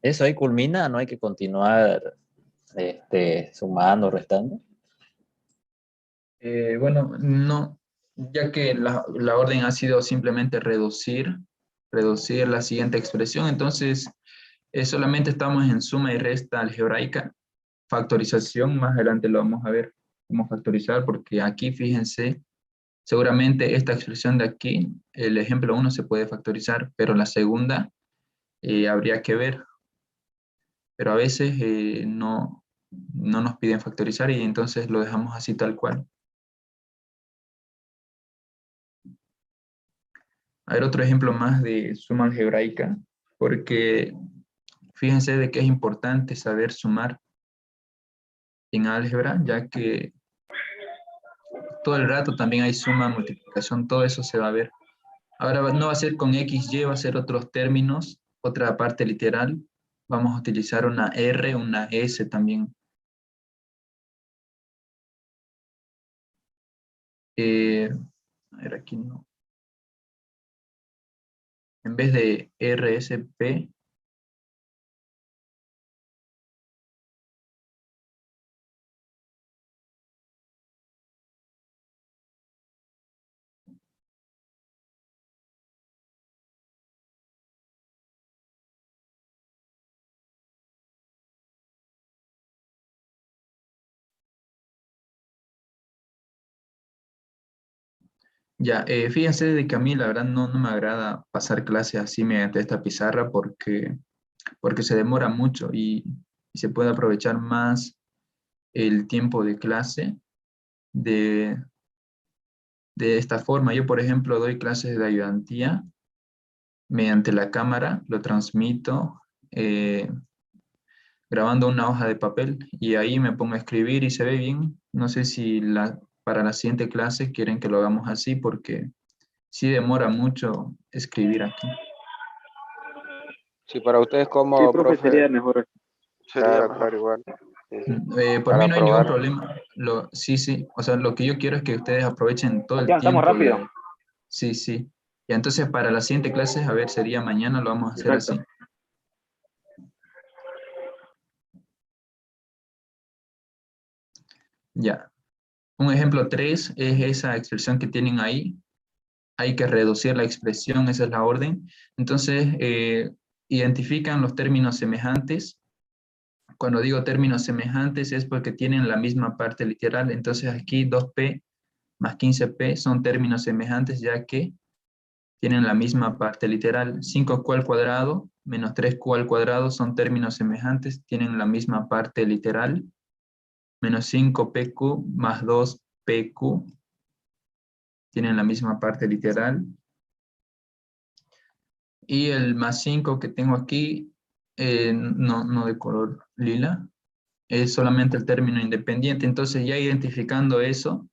Eso ahí culmina, no hay que continuar sumando, restando. Bueno, no, ya que la orden ha sido simplemente reducir la siguiente expresión, entonces solamente estamos en suma y resta algebraica. Factorización, más adelante lo vamos a ver cómo factorizar, porque aquí fíjense, seguramente esta expresión de aquí, el ejemplo 1 se puede factorizar, pero la segunda habría que ver, pero a veces no nos piden factorizar y entonces lo dejamos así tal cual. A ver, otro ejemplo más de suma algebraica, porque fíjense de que es importante saber sumar en álgebra, ya que todo el rato también hay suma, multiplicación, todo eso se va a ver. Ahora no va a ser con XY, va a ser otros términos, otra parte literal. Vamos a utilizar una R, una S también. A ver, aquí no. En vez de RSP, Ya, fíjense de que a mí la verdad no me agrada pasar clases así mediante esta pizarra porque se demora mucho y se puede aprovechar más el tiempo de clase de, de esta forma. Yo, por ejemplo, doy clases de ayudantía mediante la cámara, lo transmito grabando una hoja de papel y ahí me pongo a escribir y se ve bien. No sé si para la siguiente clase quieren que lo hagamos así porque sí demora mucho escribir aquí. Sí, para ustedes Sí, como profe, profe, sería mejor. claro, claro, igual. Sí, sí. Por mí Para no hay ningún probar. problema. Sí, sí. O sea, lo que yo quiero es que ustedes aprovechen todo el Ya, estamos tiempo. rápido. Sí, sí. Y entonces para la siguiente clase, a ver, sería mañana, lo vamos a hacer Perfecto. así. Ya. Un ejemplo 3 es esa expresión que tienen ahí. Hay que reducir la expresión, esa es la orden. Entonces, identifican los términos semejantes. Cuando digo términos semejantes es porque tienen la misma parte literal. Entonces aquí 2p más 15p son términos semejantes ya que tienen la misma parte literal. 5q al cuadrado menos 3q al cuadrado son términos semejantes, tienen la misma parte literal. Menos 5pq más 2pq tienen la misma parte literal. Y el más 5 que tengo aquí, no de color lila, es solamente el término independiente. Entonces ya identificando eso,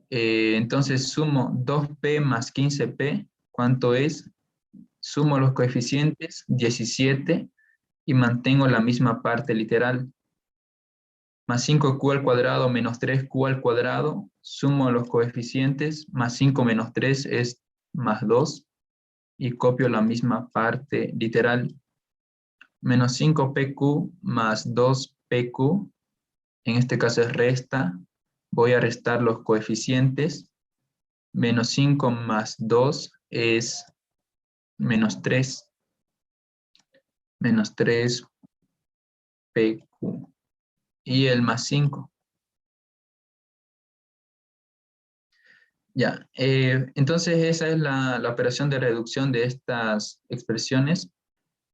entonces sumo 2p más 15p, ¿cuánto es? Sumo los coeficientes, 17, y mantengo la misma parte literal. Más 5q al cuadrado menos 3q al cuadrado, sumo los coeficientes, más 5 menos 3 es más 2, y copio la misma parte literal. Menos 5pq más 2pq, en este caso es resta, voy a restar los coeficientes, menos 5 más 2 es menos 3, menos 3pq, y el más 5. Ya, entonces esa es la operación de reducción de estas expresiones.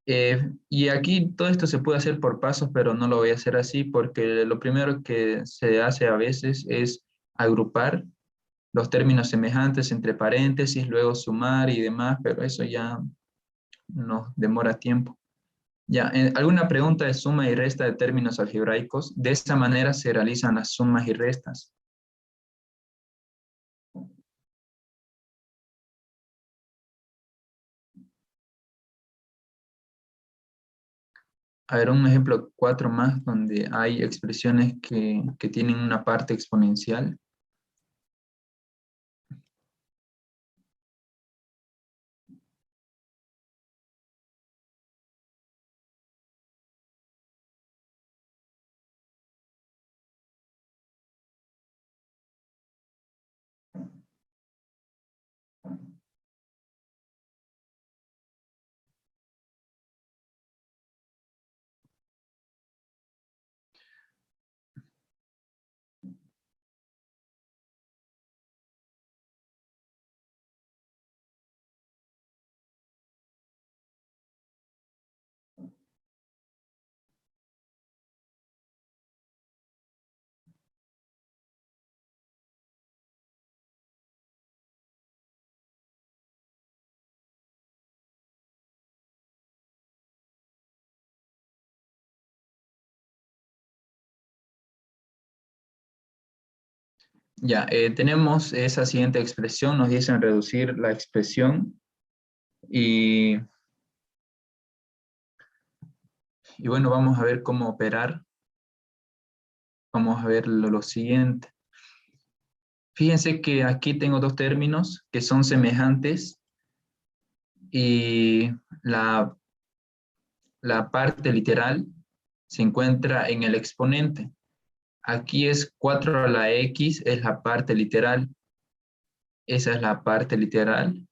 Y aquí todo esto se puede hacer por pasos, pero no lo voy a hacer así porque lo primero que se hace a veces es agrupar los términos semejantes entre paréntesis, luego sumar y demás, pero eso ya nos demora tiempo. Ya, ¿alguna pregunta de suma y resta de términos algebraicos? De esta manera se realizan las sumas y restas. A ver, un ejemplo 4 más donde hay expresiones que tienen una parte exponencial. Ya, tenemos esa siguiente expresión, nos dicen reducir la expresión y bueno, vamos a ver cómo operar. Vamos a ver lo siguiente. Fíjense que aquí tengo dos términos que son semejantes y la parte literal se encuentra en el exponente. Aquí es 4 a la x, es la parte literal. Esa es la parte literal.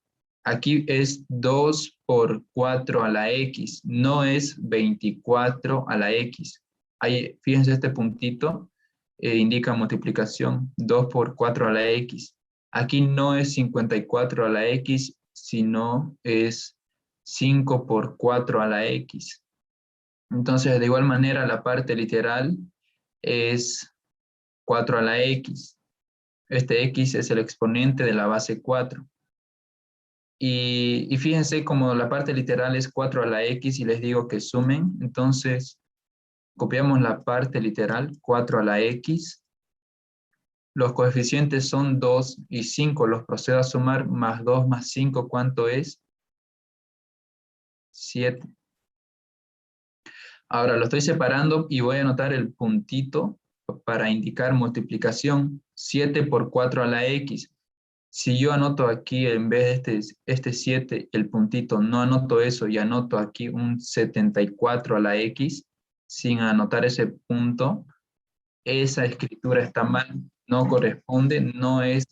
Aquí es 2 por 4 a la x, no es 24 a la x. Ahí, fíjense este puntito, indica multiplicación, 2 por 4 a la x. Aquí no es 54 a la x, sino es 5 por 4 a la x. Entonces, de igual manera, la parte literal es 4 a la x. Este x es el exponente de la base 4. Y fíjense, como la parte literal es 4 a la x y les digo que sumen, entonces copiamos la parte literal, 4 a la x. Los coeficientes son 2 y 5, los procedo a sumar, más 2 más 5, ¿cuánto es? 7. Ahora lo estoy separando y voy a anotar el puntito para indicar multiplicación. 7 por 4 a la x. Si yo anoto aquí, en vez de este 7, el puntito, no anoto eso y anoto aquí un 74 a la x, sin anotar ese punto, esa escritura está mal, no corresponde, no es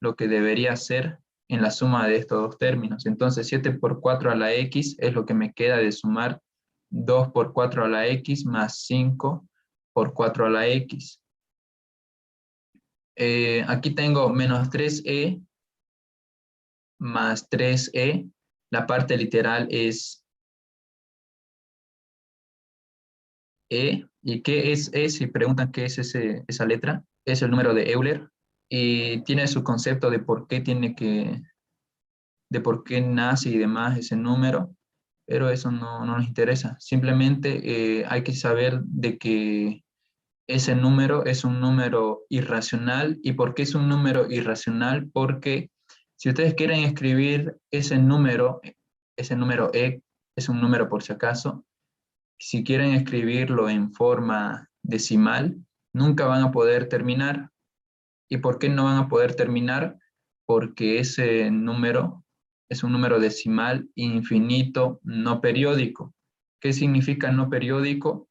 lo que debería ser en la suma de estos dos términos. Entonces 7 por 4 a la x es lo que me queda de sumar 2 por 4 a la x más 5 por 4 a la x. Aquí tengo menos 3e más 3e. La parte literal es e. ¿Y qué es e? Si preguntan qué es esa letra, es el número de Euler. Y tiene su concepto de por qué de por qué nace y demás ese número, pero eso no nos interesa. Simplemente hay que saber de que ese número es un número irracional. ¿Y por qué es un número irracional? Porque si ustedes quieren escribir ese número e, es un número por si acaso, si quieren escribirlo en forma decimal, nunca van a poder terminar. ¿Y por qué no van a poder terminar? Porque ese número es un número decimal infinito no periódico. ¿Qué significa no periódico?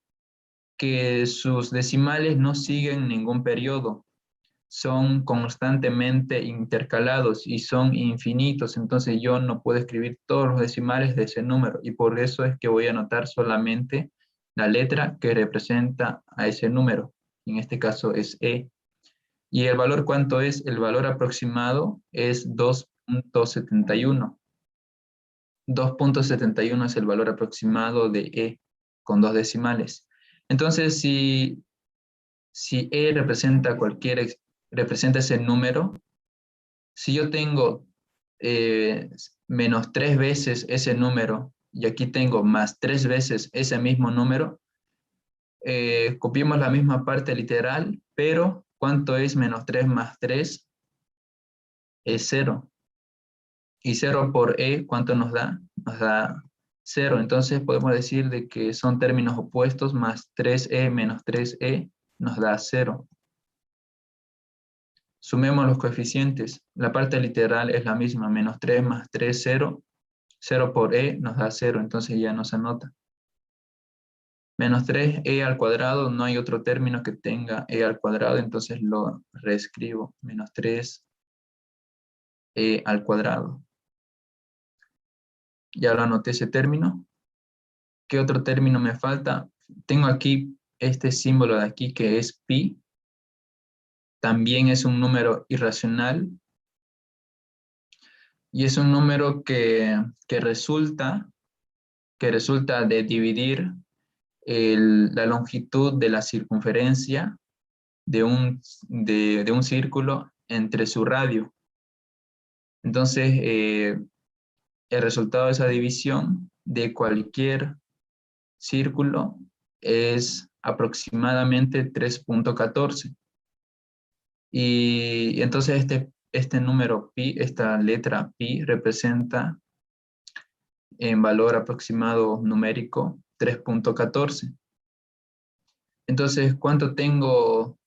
Que sus decimales no siguen ningún periodo, son constantemente intercalados y son infinitos, entonces yo no puedo escribir todos los decimales de ese número y por eso es que voy a anotar solamente la letra que representa a ese número, en este caso es E. ¿Y el valor cuánto es? El valor aproximado es 2.71. 2.71 es el valor aproximado de E con dos decimales. Entonces, si E representa ese número, si yo tengo menos 3 veces ese número y aquí tengo más 3 veces ese mismo número, copiemos la misma parte literal, pero ¿cuánto es menos 3 más 3? Es 0. Y 0 por E, ¿cuánto nos da? Nos da 0. Entonces podemos decir de que son términos opuestos, más 3E menos 3E nos da 0. Sumemos los coeficientes. La parte literal es la misma, menos 3 más 3, 0. 0 por E nos da 0, entonces ya no se anota. Menos 3E al cuadrado, no hay otro término que tenga E al cuadrado, entonces lo reescribo. Menos 3E al cuadrado. Ya lo anoté ese término. ¿Qué otro término me falta? Tengo aquí este símbolo de aquí que es pi. También es un número irracional. Y es un número que resulta de dividir la longitud de la circunferencia de un círculo entre su radio. Entonces, el resultado de esa división de cualquier círculo es aproximadamente 3.14. Y entonces este número pi, esta letra pi, representa en valor aproximado numérico 3.14. Entonces, ¿cuánto tengo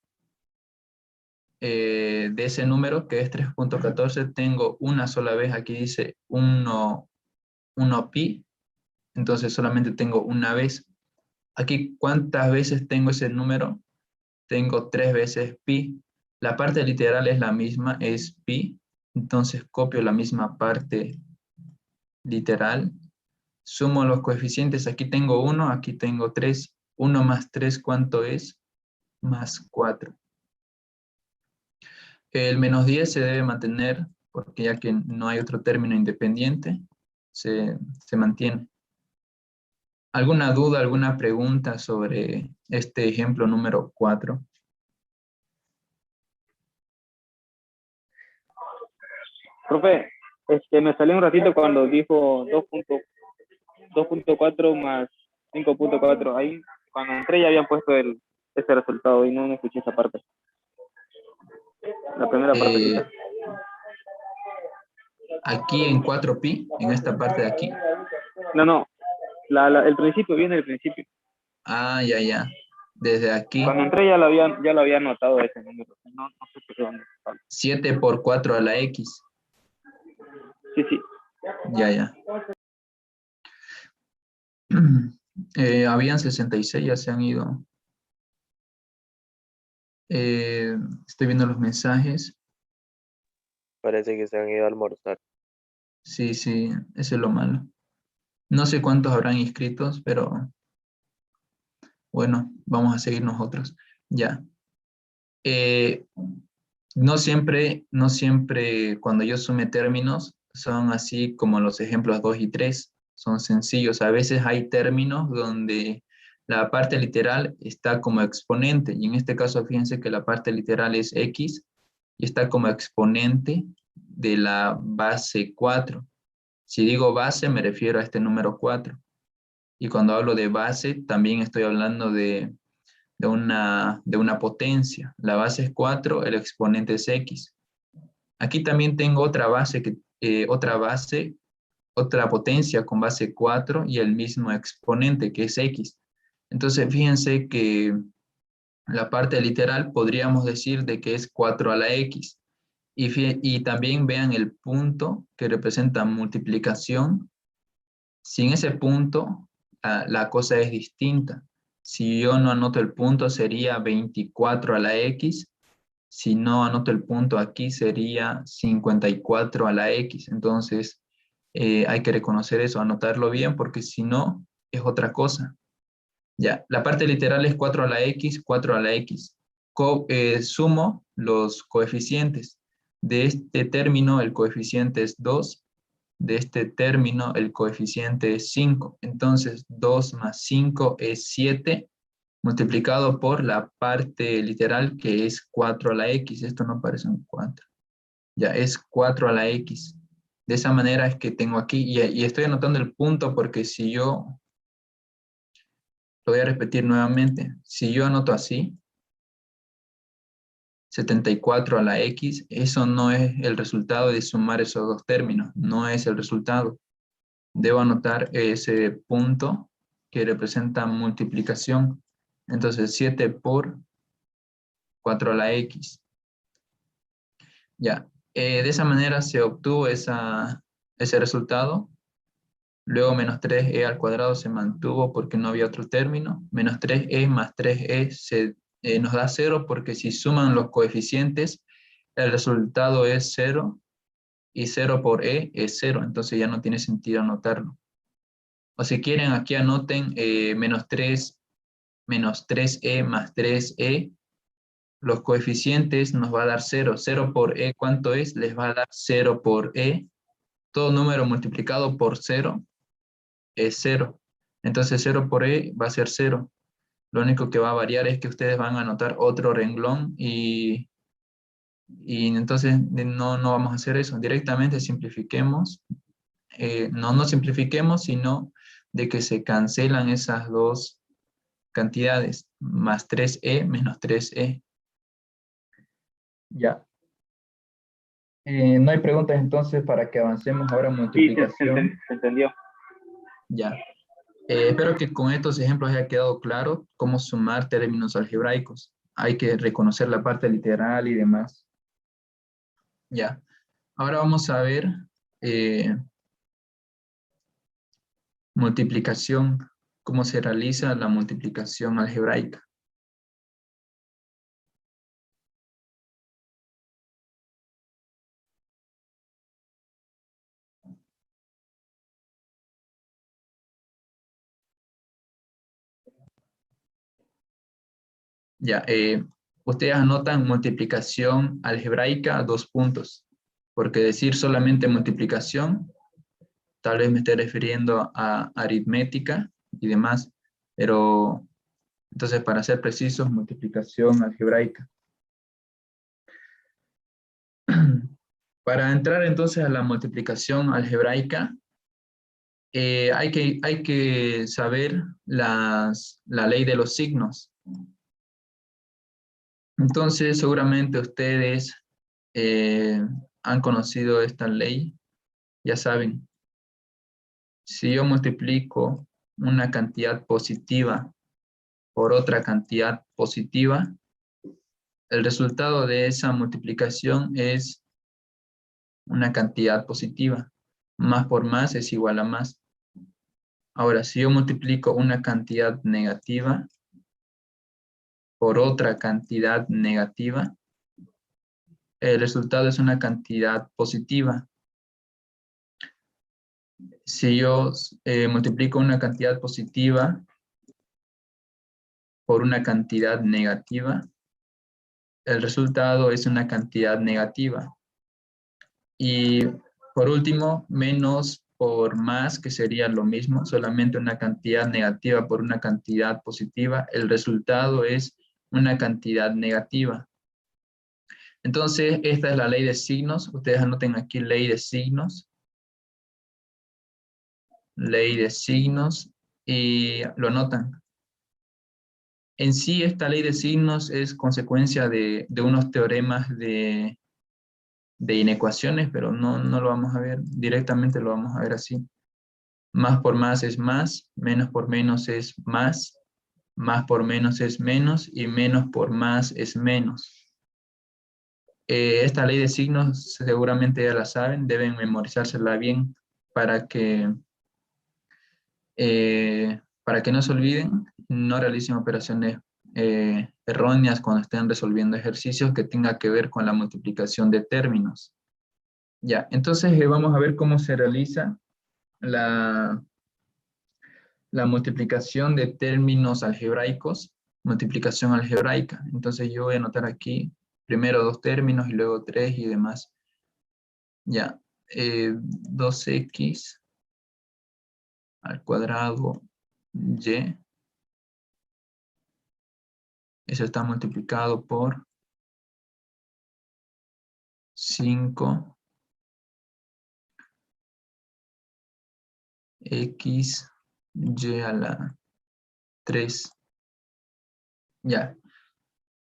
de ese número que es 3.14? Tengo una sola vez, aquí dice 1 pi, entonces solamente tengo una vez. Aquí, ¿cuántas veces tengo ese número? Tengo 3 veces pi. La parte literal es la misma, es pi, entonces copio la misma parte literal, sumo los coeficientes, aquí tengo 1, aquí tengo 3, 1 más 3, ¿cuánto es? Más 4. El -10 se debe mantener porque ya que no hay otro término independiente, se mantiene. ¿Alguna duda, alguna pregunta sobre este ejemplo número 4? Profe, me salió un ratito cuando dijo 2.4 más 5.4. Ahí, cuando entré ya habían puesto ese resultado y no escuché esa parte. La primera partecita. Aquí en 4pi, en esta parte de aquí. No, el principio, viene el principio. Ah, ya. Desde aquí. Cuando entré ya lo había anotado ese número. No sé por dónde. 7 por 4 a la x. Sí. Ya. Habían 66, ya se han ido. Estoy viendo los mensajes. Parece que se han ido a almorzar. Sí, eso es lo malo. No sé cuántos habrán inscritos, pero bueno, vamos a seguir nosotros. Ya. No siempre cuando yo sume términos son así como los ejemplos 2 y 3, son sencillos. A veces hay términos donde la parte literal está como exponente, y en este caso fíjense que la parte literal es x y está como exponente de la base 4. Si digo base me refiero a este número 4, y cuando hablo de base también estoy hablando de una potencia. La base es 4, el exponente es x. Aquí también tengo otra potencia con base 4 y el mismo exponente que es x. Entonces fíjense que la parte literal podríamos decir de que es 4 a la x. Y también vean el punto que representa multiplicación. Sin ese punto, la cosa es distinta. Si yo no anoto el punto, sería 24 a la x. Si no anoto el punto aquí, sería 54 a la x. Entonces, hay que reconocer eso, anotarlo bien, porque si no, es otra cosa. Ya, la parte literal es 4 a la x, 4 a la x. Sumo los coeficientes. De este término, el coeficiente es 2. De este término, el coeficiente es 5. Entonces, 2 más 5 es 7, multiplicado por la parte literal, que es 4 a la x. Esto no parece un 4. Ya, es 4 a la x. De esa manera es que tengo aquí, y estoy anotando el punto porque si yo, lo voy a repetir nuevamente, si yo anoto así, 74 a la x, eso no es el resultado de sumar esos dos términos, no es el resultado. Debo anotar ese punto que representa multiplicación. Entonces 7 por 4 a la x. Ya, de esa manera se obtuvo ese resultado. Luego menos 3e al cuadrado se mantuvo porque no había otro término. Menos 3e más 3e nos da 0 porque si suman los coeficientes, el resultado es 0 y 0 por e es 0. Entonces ya no tiene sentido anotarlo. O si quieren, aquí anoten menos 3e más 3e. Los coeficientes nos va a dar 0. 0 por e, ¿cuánto es? Les va a dar 0 por e. Todo número multiplicado por 0 es 0. Entonces 0 por e va a ser 0. Lo único que va a variar es que ustedes van a anotar otro renglón y entonces no vamos a hacer eso. Directamente simplifiquemos. No simplifiquemos, sino de que se cancelan esas dos cantidades, más 3e menos 3e. Ya. No hay preguntas entonces para que avancemos ahora en Sí, se multiplicación. entendió. Ya. Espero que con estos ejemplos haya quedado claro cómo sumar términos algebraicos. Hay que reconocer la parte literal y demás. Ya. Ahora vamos a ver multiplicación, cómo se realiza la multiplicación algebraica. Ya, ustedes anotan multiplicación algebraica, 2 puntos, porque decir solamente multiplicación, tal vez me esté refiriendo a aritmética y demás, pero entonces para ser precisos, multiplicación algebraica. Para entrar entonces a la multiplicación algebraica, hay que saber la ley de los signos. Entonces, seguramente ustedes han conocido esta ley, ya saben. Si yo multiplico una cantidad positiva por otra cantidad positiva, el resultado de esa multiplicación es una cantidad positiva. Más por más es igual a más. Ahora, si yo multiplico una cantidad negativa por otra cantidad negativa, el resultado es una cantidad positiva. Si yo multiplico una cantidad positiva por una cantidad negativa, el resultado es una cantidad negativa. Y por último, menos por más, que sería lo mismo, solamente una cantidad negativa por una cantidad positiva, el resultado es una cantidad negativa. Entonces, esta es la ley de signos. Ustedes anoten aquí ley de signos. Ley de signos y lo anotan. En sí, esta ley de signos es consecuencia de unos teoremas de inecuaciones, pero no lo vamos a ver, directamente lo vamos a ver así. Más por más es más, menos por menos es más por menos es menos, y menos por más es menos. Esta ley de signos seguramente ya la saben, deben memorizársela bien para que no se olviden, no realicen operaciones erróneas cuando estén resolviendo ejercicios que tengan que ver con la multiplicación de términos. Ya, entonces vamos a ver cómo se realiza la multiplicación de términos algebraicos, multiplicación algebraica. Entonces yo voy a anotar aquí primero 2 términos y luego 3 y demás. Ya, 2x al cuadrado y, eso está multiplicado por 5 x y a la 3. Ya.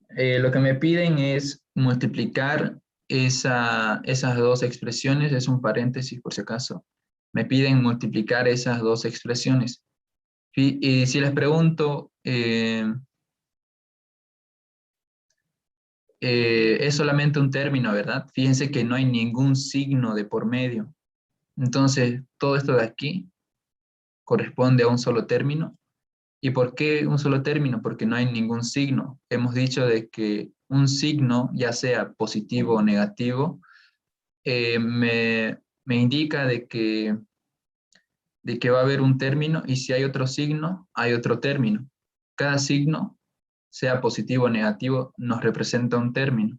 Lo que me piden es multiplicar esas dos expresiones, es un paréntesis por si acaso. Me piden multiplicar esas dos expresiones. Y si les pregunto, es solamente un término, ¿verdad? Fíjense que no hay ningún signo de por medio. Entonces, todo esto de aquí corresponde a un solo término. ¿Y por qué un solo término? Porque no hay ningún signo. Hemos dicho de que un signo, ya sea positivo o negativo, me indica de que va a haber un término, y si hay otro signo, hay otro término. Cada signo, sea positivo o negativo, nos representa un término.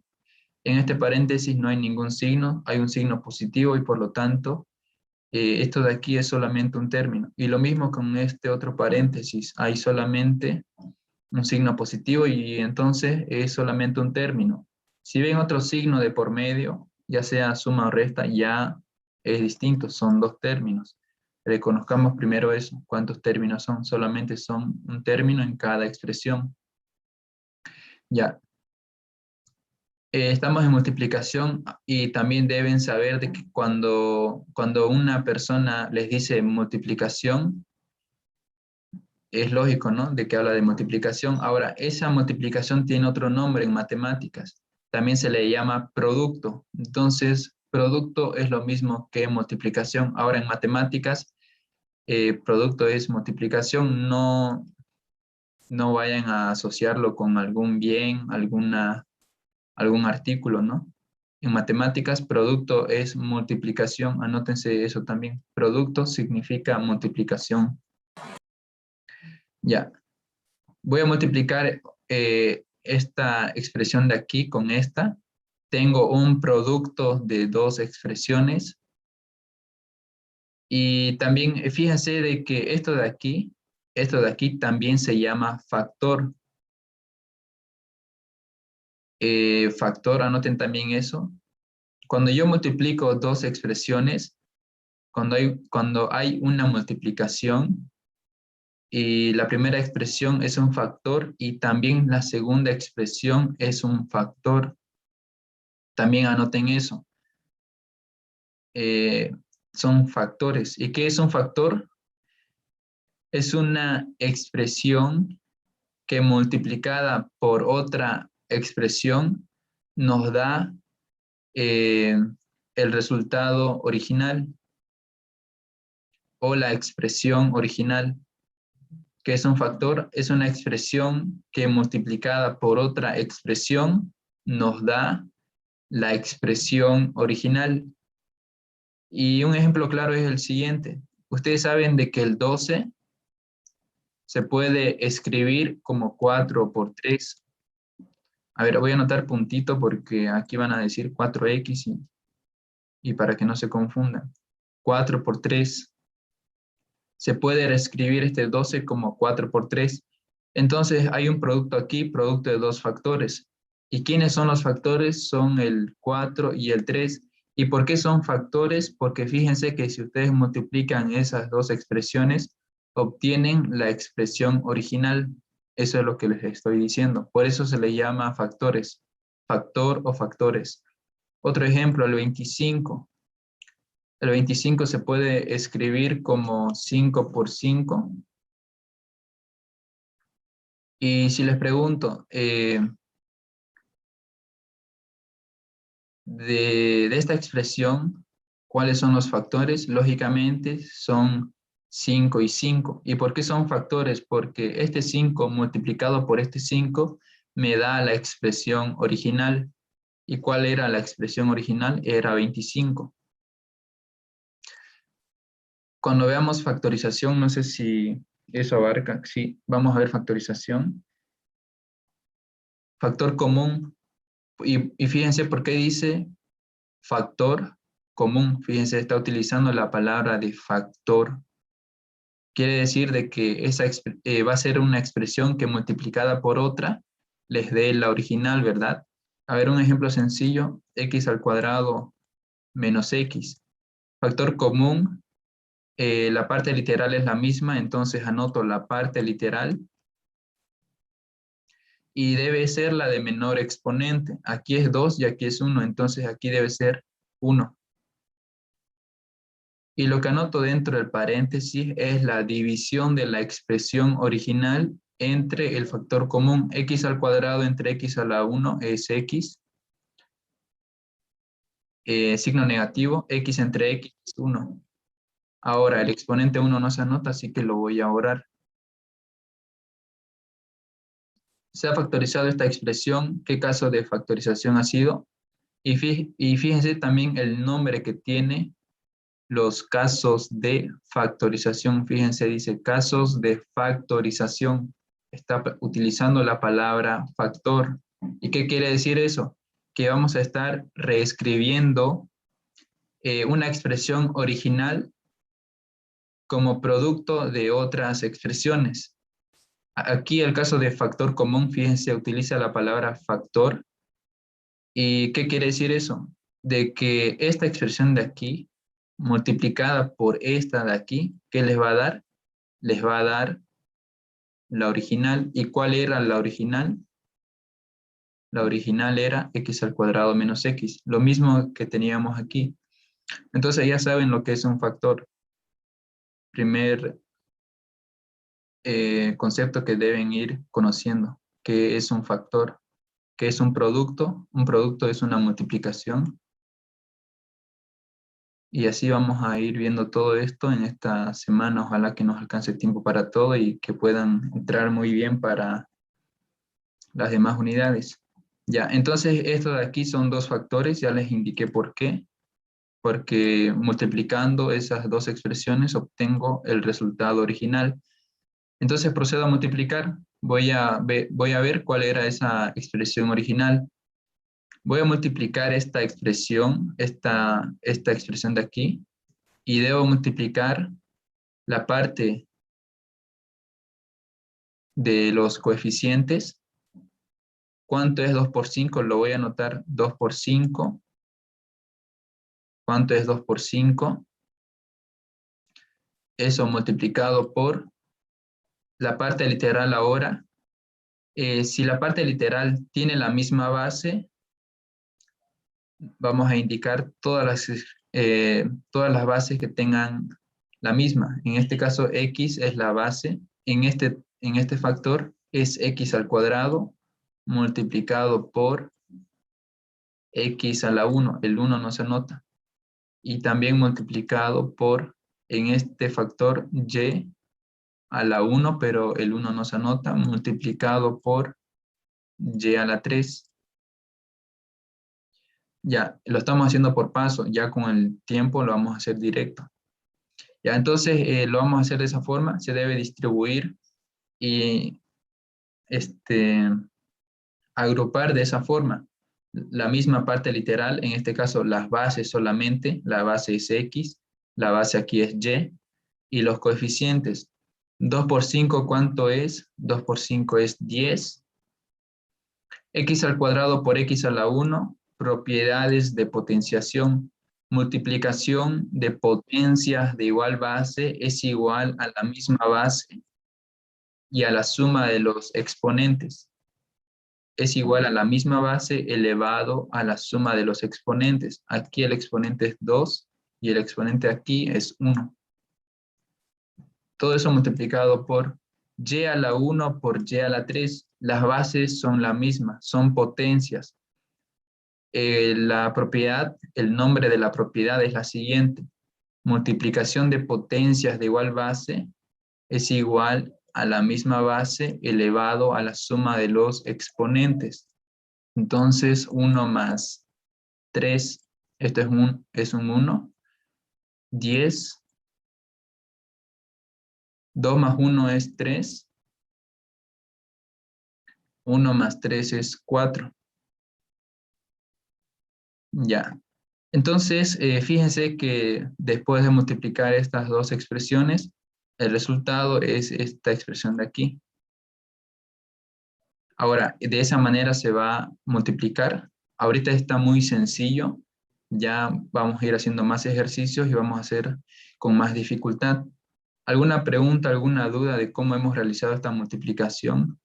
En este paréntesis no hay ningún signo, hay un signo positivo y por lo tanto esto de aquí es solamente un término. Y lo mismo con este otro paréntesis, hay solamente un signo positivo y entonces es solamente un término. Si ven otro signo de por medio, ya sea suma o resta, ya es distinto, son 2 términos. Reconozcamos primero eso, ¿cuántos términos son? Solamente son un término en cada expresión. Ya. Estamos en multiplicación y también deben saber de que cuando una persona les dice multiplicación, es lógico, ¿no? De que habla de multiplicación. Ahora, esa multiplicación tiene otro nombre en matemáticas. También se le llama producto. Entonces, producto es lo mismo que multiplicación. Ahora, en matemáticas, producto es multiplicación. No vayan a asociarlo con algún bien, algún artículo, ¿no? En matemáticas, producto es multiplicación. Anótense eso también. Producto significa multiplicación. Ya. Voy a multiplicar esta expresión de aquí con esta, tengo un producto de dos expresiones. Y también fíjense de que esto de aquí también se llama factor. Factor, anoten también eso. Cuando yo multiplico dos expresiones, cuando hay una multiplicación, y la primera expresión es un factor y también la segunda expresión es un factor. También anoten eso. Son factores. ¿Y qué es un factor? Es una expresión que multiplicada por otra expresión nos da el resultado original o la expresión original. ¿Qué es un factor? Es una expresión que multiplicada por otra expresión nos da la expresión original. Y un ejemplo claro es el siguiente. Ustedes saben de que el 12 se puede escribir como 4 por 3. A ver, voy a anotar puntito porque aquí van a decir 4x y para que no se confundan. 4 por 3. Se puede reescribir este 12 como 4 por 3. Entonces hay un producto aquí, producto de dos factores. ¿Y quiénes son los factores? Son el 4 y el 3. ¿Y por qué son factores? Porque fíjense que si ustedes multiplican esas dos expresiones, obtienen la expresión original. Eso es lo que les estoy diciendo. Por eso se le llama factores. Factor o factores. Otro ejemplo, el 25. El 25 se puede escribir como 5 por 5. Y si les pregunto, de esta expresión, ¿cuáles son los factores? Lógicamente son 5 y 5. ¿Y por qué son factores? Porque este 5 multiplicado por este 5 me da la expresión original. ¿Y cuál era la expresión original? Era 25. Cuando veamos factorización, no sé si eso abarca. Sí, vamos a ver factorización. Factor común. Y fíjense por qué dice factor común. Fíjense, está utilizando la palabra de factor. Quiere decir de que esa va a ser una expresión que multiplicada por otra les dé la original, ¿verdad? A ver, un ejemplo sencillo. X al cuadrado menos X. Factor común. La parte literal es la misma, entonces anoto la parte literal. Y debe ser la de menor exponente. Aquí es 2 y aquí es 1, entonces aquí debe ser 1. Y lo que anoto dentro del paréntesis es la división de la expresión original entre el factor común. X al cuadrado entre X a la 1 es X. Signo negativo, X entre X es 1. Ahora, el exponente 1 no se anota, así que lo voy a borrar. Se ha factorizado esta expresión. ¿Qué caso de factorización ha sido? Y fíjense también el nombre que tiene los casos de factorización. Fíjense, dice casos de factorización. Está utilizando la palabra factor. ¿Y qué quiere decir eso? Que vamos a estar reescribiendo una expresión original como producto de otras expresiones. Aquí el caso de factor común, fíjense, utiliza la palabra factor. ¿Y qué quiere decir eso? De que esta expresión de aquí, multiplicada por esta de aquí, ¿qué les va a dar? Les va a dar la original. ¿Y cuál era la original? La original era x al cuadrado menos x, lo mismo que teníamos aquí. Entonces ya saben lo que es un factor. Primer concepto que deben ir conociendo, que es un factor, que es un producto. Un producto es una multiplicación. Y así vamos a ir viendo todo esto en esta semana. Ojalá que nos alcance tiempo para todo y que puedan entrar muy bien para las demás unidades. Ya, entonces esto de aquí son dos factores, ya les indiqué por qué. Porque multiplicando esas dos expresiones obtengo el resultado original. Entonces procedo a multiplicar. voy a ver cuál era esa expresión original. Voy a multiplicar esta expresión, esta expresión de aquí, y debo multiplicar la parte de los coeficientes. ¿Cuánto es 2 por 5? Lo voy a anotar 2 por 5. ¿Cuánto es 2 por 5? Eso multiplicado por la parte literal ahora. Si la parte literal tiene la misma base, vamos a indicar todas las bases que tengan la misma. En este caso, x es la base. En este factor es x al cuadrado multiplicado por x a la 1. El 1 no se anota. Y también multiplicado por, en este factor, y a la 1, pero el 1 no se anota, multiplicado por y a la 3. Ya, lo estamos haciendo por paso, ya con el tiempo lo vamos a hacer directo. Ya, entonces lo vamos a hacer de esa forma, se debe distribuir y agrupar de esa forma. La misma parte literal, en este caso las bases solamente, la base es x, la base aquí es y los coeficientes. 2 por 5, ¿cuánto es? 2 por 5 es 10. X al cuadrado por x a la 1, propiedades de potenciación. Multiplicación de potencias de igual base es igual a la misma base y a la suma de los exponentes. Es igual a la misma base elevado a la suma de los exponentes. Aquí el exponente es 2 y el exponente aquí es 1. Todo eso multiplicado por y a la 1 por y a la 3. Las bases son la misma, son potencias. La propiedad, el nombre de la propiedad es la siguiente. Multiplicación de potencias de igual base es igual a la misma base elevado a la suma de los exponentes. Entonces, 1 más 3, esto es un 1, 10, 2 más 1 es 3, 1 más 3 es 4. Ya. Entonces, fíjense que después de multiplicar estas dos expresiones, el resultado es esta expresión de aquí. Ahora, de esa manera se va a multiplicar. Ahorita está muy sencillo. Ya vamos a ir haciendo más ejercicios y vamos a hacer con más dificultad. ¿Alguna pregunta, alguna duda de cómo hemos realizado esta multiplicación?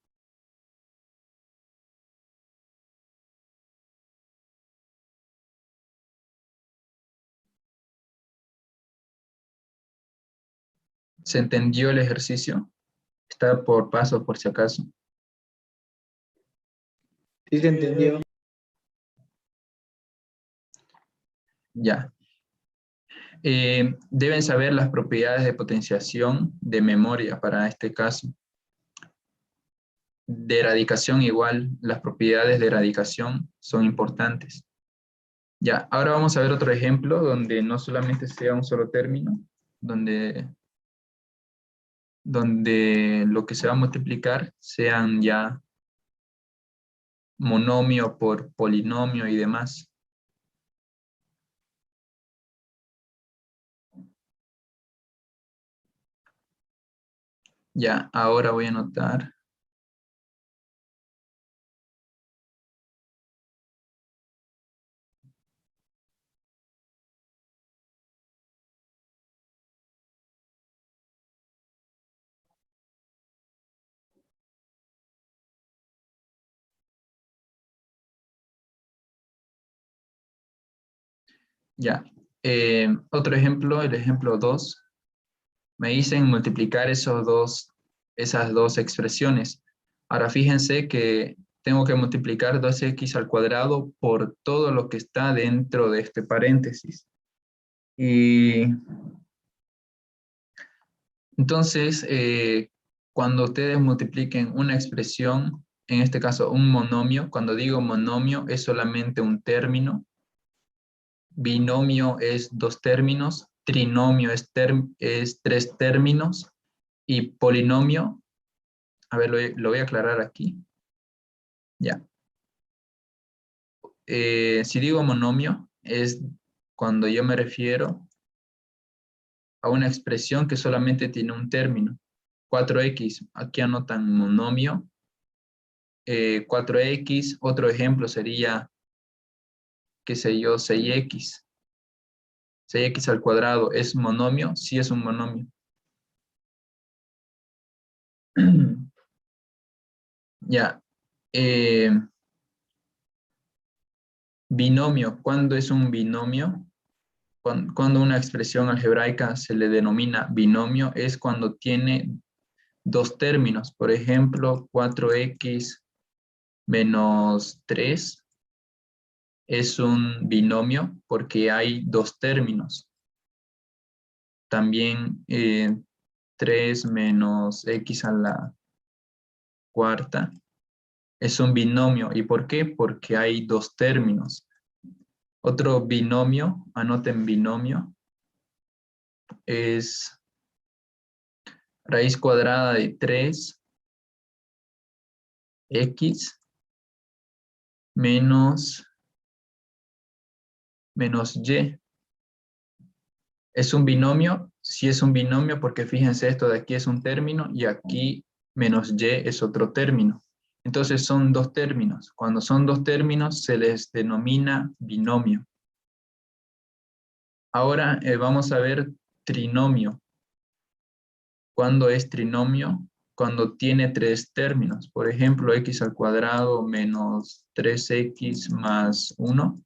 ¿Se entendió el ejercicio? Está por paso, por si acaso. Sí, se entendió. Ya. Deben saber las propiedades de potenciación de memoria para este caso. De erradicación igual, las propiedades de erradicación son importantes. Ya, ahora vamos a ver otro ejemplo donde no solamente sea un solo término, donde lo que se va a multiplicar sean ya monomio por polinomio y demás. Ya, ahora voy a anotar. Ya, otro ejemplo, el ejemplo 2. Me dicen multiplicar esas dos expresiones. Ahora fíjense que tengo que multiplicar 2x al cuadrado por todo lo que está dentro de este paréntesis. Y entonces, cuando ustedes multipliquen una expresión, en este caso un monomio, cuando digo monomio es solamente un término, binomio es 2 términos, trinomio es 3 términos y polinomio A ver, lo voy a aclarar aquí. Ya. Si digo monomio, es cuando yo me refiero a una expresión que solamente tiene un término. 4x, aquí anotan monomio. 4x, otro ejemplo sería, qué sé yo, 6x. 6x al cuadrado, ¿es monomio? Sí es un monomio. Ya. Binomio, ¿cuándo es un binomio? Cuando una expresión algebraica se le denomina binomio es cuando tiene dos términos. Por ejemplo, 4x menos 3 es un binomio porque hay dos términos. También 3 menos x a la cuarta es un binomio. ¿Y por qué? Porque hay dos términos. Otro binomio, anoten binomio, es raíz cuadrada de 3x menos y. ¿Es un binomio? Sí es un binomio porque fíjense, esto de aquí es un término y aquí menos y es otro término. Entonces son dos términos. Cuando son dos términos se les denomina binomio. Ahora vamos a ver trinomio. ¿Cuándo es trinomio? Cuando tiene tres términos. Por ejemplo, x al cuadrado menos 3x más 1.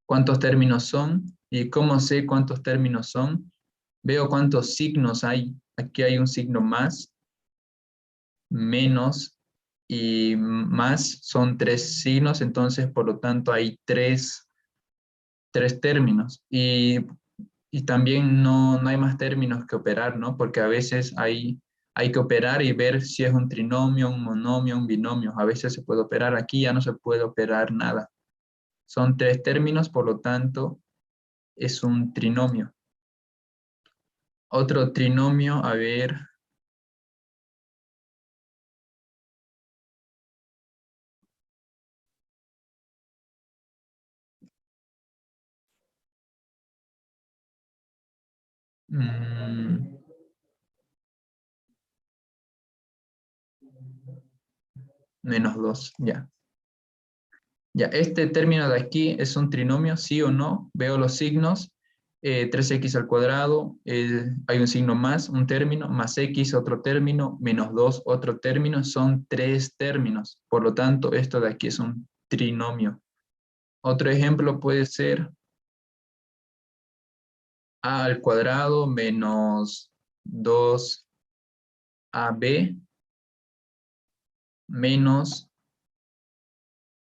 ¿Cuántos términos son? ¿Y cómo sé cuántos términos son? Veo cuántos signos hay. Aquí hay un signo más, menos y más son tres signos, entonces por lo tanto hay tres términos. Y también no hay más términos que operar, ¿no? Porque a veces hay que operar y ver si es un trinomio, un monomio, un binomio. A veces se puede operar, aquí ya no se puede operar nada. Son tres términos, por lo tanto es un trinomio. Otro trinomio, a ver. Menos 2, ya. Ya, este término de aquí es un trinomio, sí o no. Veo los signos, 3x al cuadrado, hay un signo más, un término, más x, otro término, menos 2, otro término, son tres términos. Por lo tanto, esto de aquí es un trinomio. Otro ejemplo puede ser a al cuadrado menos 2ab menos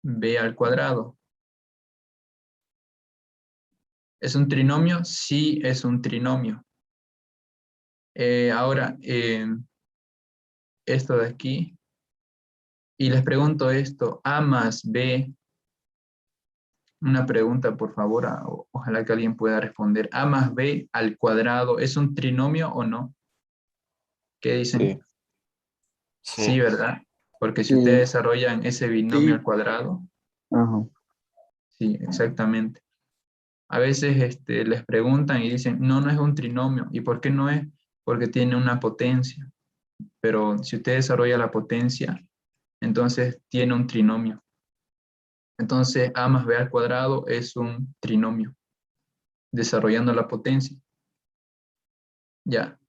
b al cuadrado. ¿Es un trinomio? Sí, es un trinomio. Ahora, esto de aquí, y les pregunto esto, A más B, una pregunta por favor, ojalá que alguien pueda responder. A más B al cuadrado, ¿es un trinomio o no? ¿Qué dicen? Sí, ¿verdad? Porque si Sí. ustedes desarrollan ese binomio Sí. al cuadrado, Ajá. sí, exactamente. A veces les preguntan y dicen, no, no es un trinomio. ¿Y por qué no es? Porque tiene una potencia. Pero si usted desarrolla la potencia, entonces tiene un trinomio. Entonces, a más b al cuadrado es un trinomio, desarrollando la potencia. Ya,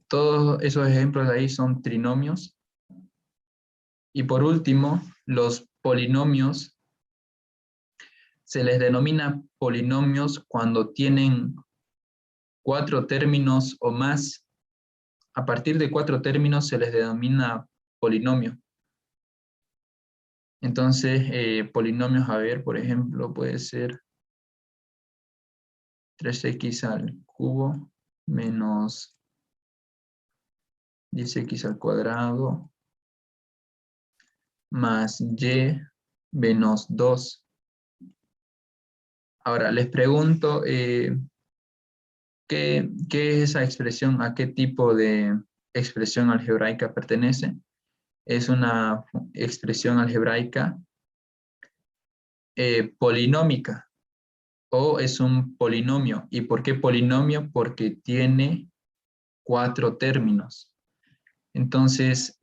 todos esos ejemplos de ahí son trinomios. Y por último, los polinomios, se les denomina polinomios cuando tienen 4 términos o más. A partir de 4 términos se les denomina polinomio. Entonces, polinomios, a ver, por ejemplo, puede ser 3x al cubo menos 10x al cuadrado más y menos 2. Ahora, les pregunto, ¿qué es esa expresión? ¿A qué tipo de expresión algebraica pertenece. Es una expresión algebraica polinómica, o es un polinomio. ¿Y por qué polinomio? Porque tiene 4 términos. Entonces,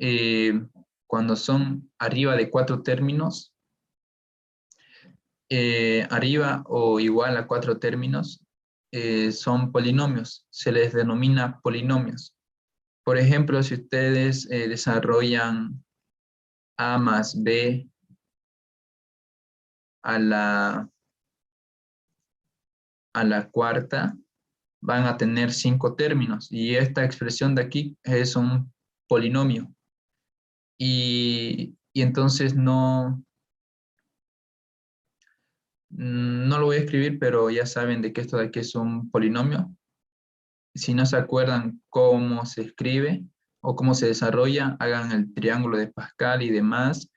cuando son arriba de 4 términos, arriba o igual a 4 términos, son polinomios. Se les denomina polinomios. Por ejemplo, si ustedes desarrollan A más B a la cuarta, van a tener 5 términos. Y esta expresión de aquí es un polinomio. Y entonces no lo voy a escribir, pero ya saben de que esto de aquí es un polinomio. Si no se acuerdan cómo se escribe o cómo se desarrolla, hagan el triángulo de Pascal y demás.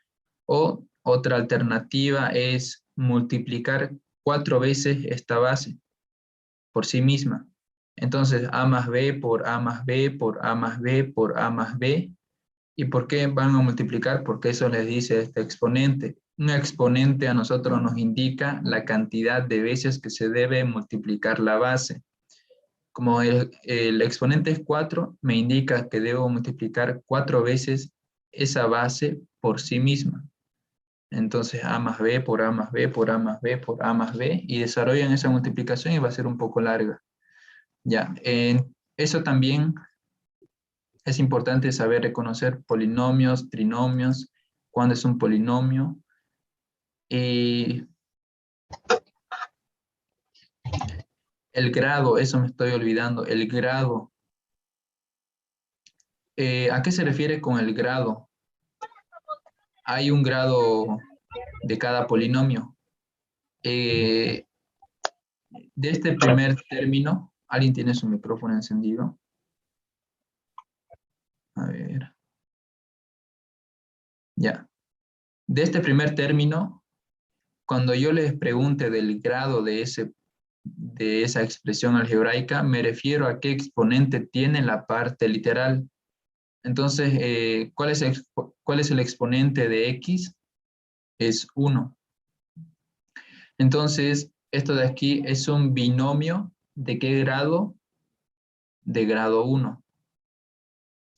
O otra alternativa es multiplicar 4 veces esta base por sí misma. Entonces, A más B por A más B por A más B por A más B. ¿Y por qué van a multiplicar? Porque eso les dice este exponente. Un exponente a nosotros nos indica la cantidad de veces que se debe multiplicar la base. Como el exponente es 4, me indica que debo multiplicar 4 veces esa base por sí misma. Entonces A más B por A más B por A más B por A más B, y desarrollan esa multiplicación y va a ser un poco larga. Ya, eso también es importante saber reconocer polinomios, trinomios, cuándo es un polinomio. Y el grado, eso me estoy olvidando, el grado. ¿A qué se refiere con el grado? Hay un grado de cada polinomio. De este primer término, ¿alguien tiene su micrófono encendido? A ver. Ya. De este primer término, cuando yo les pregunte del grado de esa expresión algebraica, me refiero a qué exponente tiene la parte literal. Entonces, ¿cuál es el exponente de x? Es 1. Entonces, esto de aquí es un binomio. ¿De qué grado? De grado 1.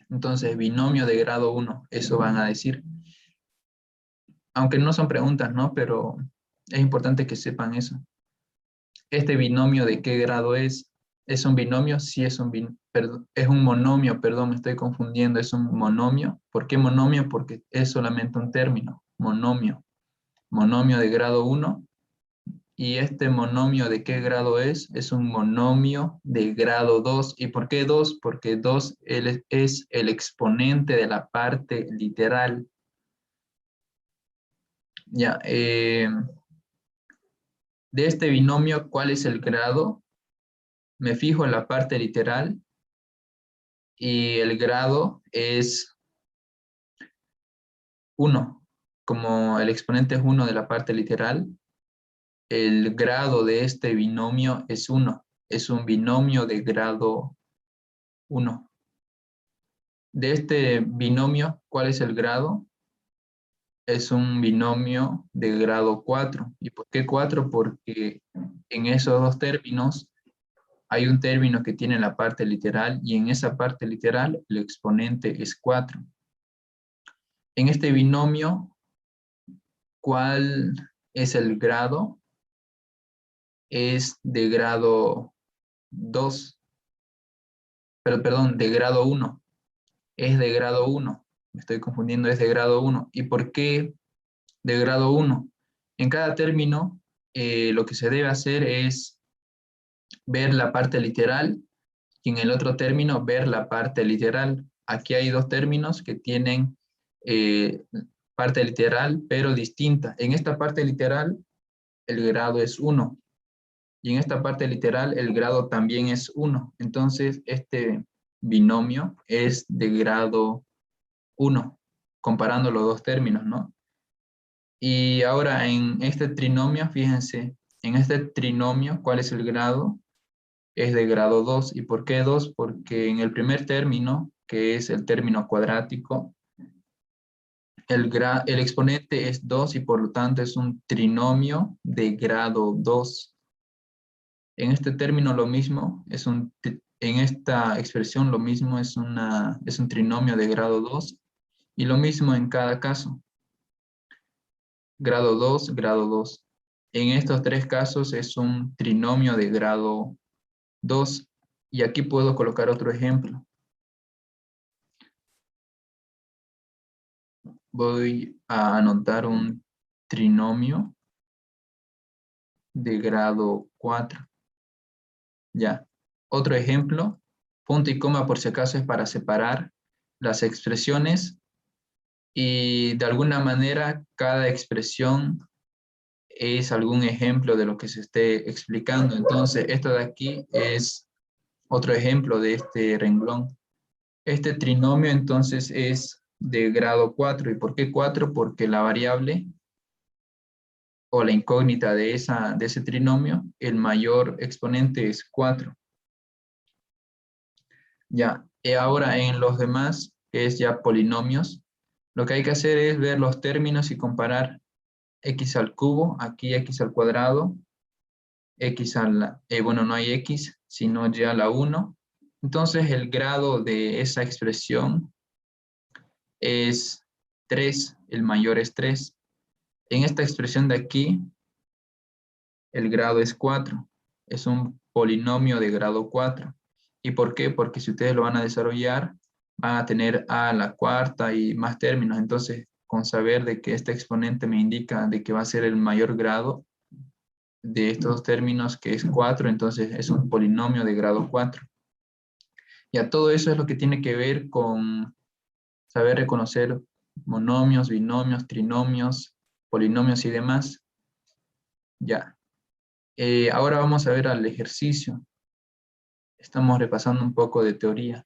Entonces, binomio de grado 1, eso van a decir. Aunque no son preguntas, ¿no? Pero es importante que sepan eso. ¿Este binomio de qué grado es? ¿Es un binomio? Sí, es un monomio, perdón, me estoy confundiendo, es un monomio. ¿Por qué monomio? Porque es solamente un término, monomio. Monomio de grado 1. ¿Y este monomio de qué grado es? Es un monomio de grado 2. ¿Y por qué 2? Porque 2 es el exponente de la parte literal. Ya, de este binomio, ¿cuál es el grado? Me fijo en la parte literal y el grado es 1. Como el exponente es 1 de la parte literal, el grado de este binomio es 1. Es un binomio de grado 1. De este binomio, ¿cuál es el grado? Es un binomio de grado 4. ¿Y por qué 4? Porque en esos dos términos hay un término que tiene la parte literal y en esa parte literal el exponente es 4. En este binomio, ¿cuál es el grado? Es de grado 2. Pero perdón, de grado 1. Es de grado 1. Me estoy confundiendo, es de grado 1. ¿Y por qué de grado 1? En cada término, lo que se debe hacer es ver la parte literal y en el otro término ver la parte literal. Aquí hay dos términos que tienen parte literal, pero distinta. En esta parte literal, el grado es 1. Y en esta parte literal, el grado también es 1. Entonces, este binomio es de grado 1, comparando los dos términos, ¿no? Y ahora en este trinomio, fíjense, en este trinomio, ¿cuál es el grado? Es de grado 2. ¿Y por qué 2? Porque en el primer término que es el término cuadrático. El exponente es 2 y por lo tanto es un trinomio de grado 2. En este término lo mismo, en esta expresión lo mismo es un trinomio de grado 2 y lo mismo en cada caso. Grado 2, grado 2. En estos tres casos es un trinomio de grado 2 y aquí puedo colocar otro ejemplo. Voy a anotar un trinomio de grado 4. Ya. Otro ejemplo, punto y coma por si acaso es para separar las expresiones y de alguna manera cada expresión es algún ejemplo de lo que se esté explicando. Entonces, esto de aquí es otro ejemplo de este renglón. Este trinomio entonces es de grado 4. ¿Y por qué 4? Porque la variable o la incógnita de ese trinomio, el mayor exponente es 4. Ya, y ahora en los demás, que es ya polinomios, lo que hay que hacer es ver los términos y comparar x al cubo, aquí x al cuadrado, x a la, bueno, no hay x, sino ya la 1. Entonces el grado de esa expresión es 3, el mayor es 3. En esta expresión de aquí, el grado es 4. Es un polinomio de grado 4. ¿Y por qué? Porque si ustedes lo van a desarrollar, van a tener a la cuarta y más términos. Entonces, con saber de que este exponente me indica de que va a ser el mayor grado de estos dos términos, que es 4, entonces es un polinomio de grado 4. Ya todo eso es lo que tiene que ver con saber reconocer monomios, binomios, trinomios, polinomios y demás. Ya. Ahora vamos a ver al ejercicio. Estamos repasando un poco de teoría.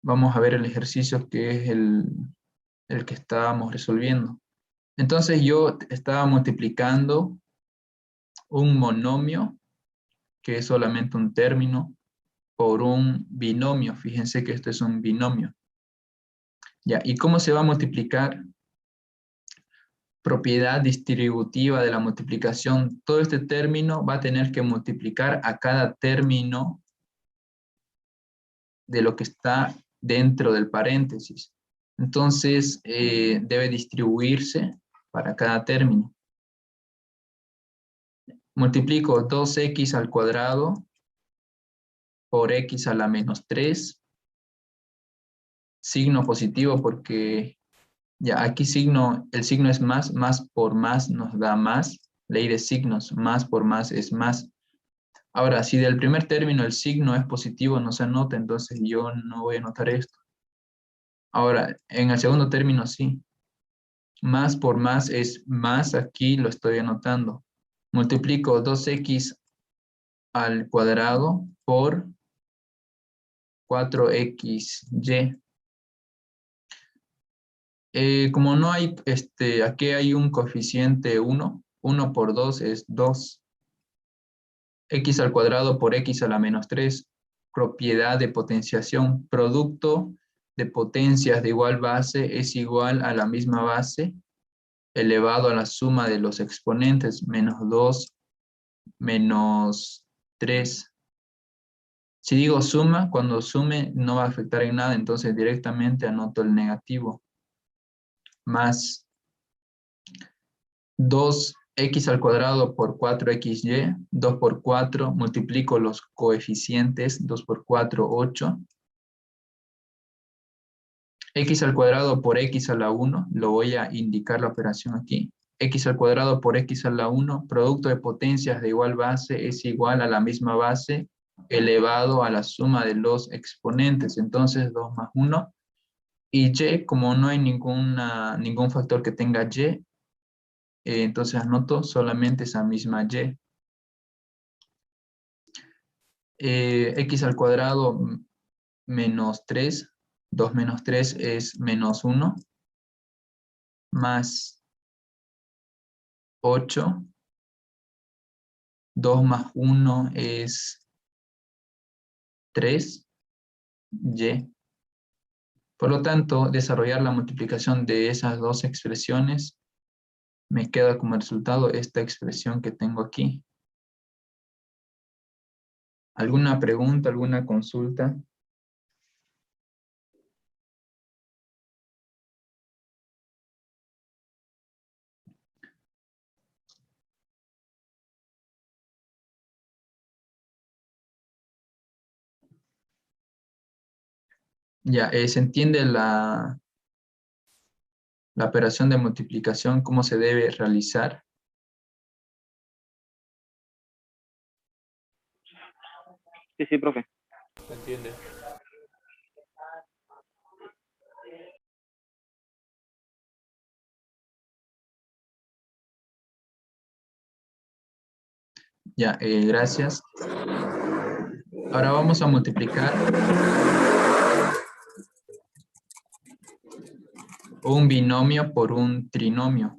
Vamos a ver el ejercicio que es el que estábamos resolviendo. Entonces yo estaba multiplicando un monomio, que es solamente un término, por un binomio. Fíjense que esto es un binomio. Ya, ¿y cómo se va a multiplicar? Propiedad distributiva de la multiplicación. Todo este término va a tener que multiplicar a cada término de lo que está dentro del paréntesis. Entonces, debe distribuirse para cada término. Multiplico 2x al cuadrado por x a la menos 3. Signo positivo porque ya aquí el signo es más por más nos da más. Ley de signos, más por más es más. Ahora, si del primer término el signo es positivo, no se anota, entonces yo no voy a anotar esto. Ahora, en el segundo término sí. Más por más es más, aquí lo estoy anotando. Multiplico 2x al cuadrado por 4xy. Como no hay, aquí hay un coeficiente 1. 1 por 2 es 2. X al cuadrado por x a la menos 3. Propiedad de potenciación. Producto de potencias de igual base es igual a la misma base elevado a la suma de los exponentes, menos 2, menos 3. Si digo suma, cuando sume no va a afectar en nada, entonces directamente anoto el negativo. Más 2x al cuadrado por 4xy, 2 por 4, multiplico los coeficientes, 2 por 4, 8. X al cuadrado por x a la 1, lo voy a indicar la operación aquí. X al cuadrado por x a la 1, producto de potencias de igual base es igual a la misma base elevado a la suma de los exponentes. Entonces 2 más 1. Y y, como no hay ningún factor que tenga y, entonces anoto solamente esa misma y. X al cuadrado menos 3. 2 menos 3 es menos 1. Más 8. 2 más 1 es 3y. Por lo tanto, desarrollar la multiplicación de esas dos expresiones me queda como resultado esta expresión que tengo aquí. ¿Alguna pregunta, alguna consulta? Ya, ¿se entiende la operación de multiplicación, cómo se debe realizar? Sí, sí, profe. ¿Se entiende? Ya, gracias. Ahora vamos a multiplicar un binomio por un trinomio.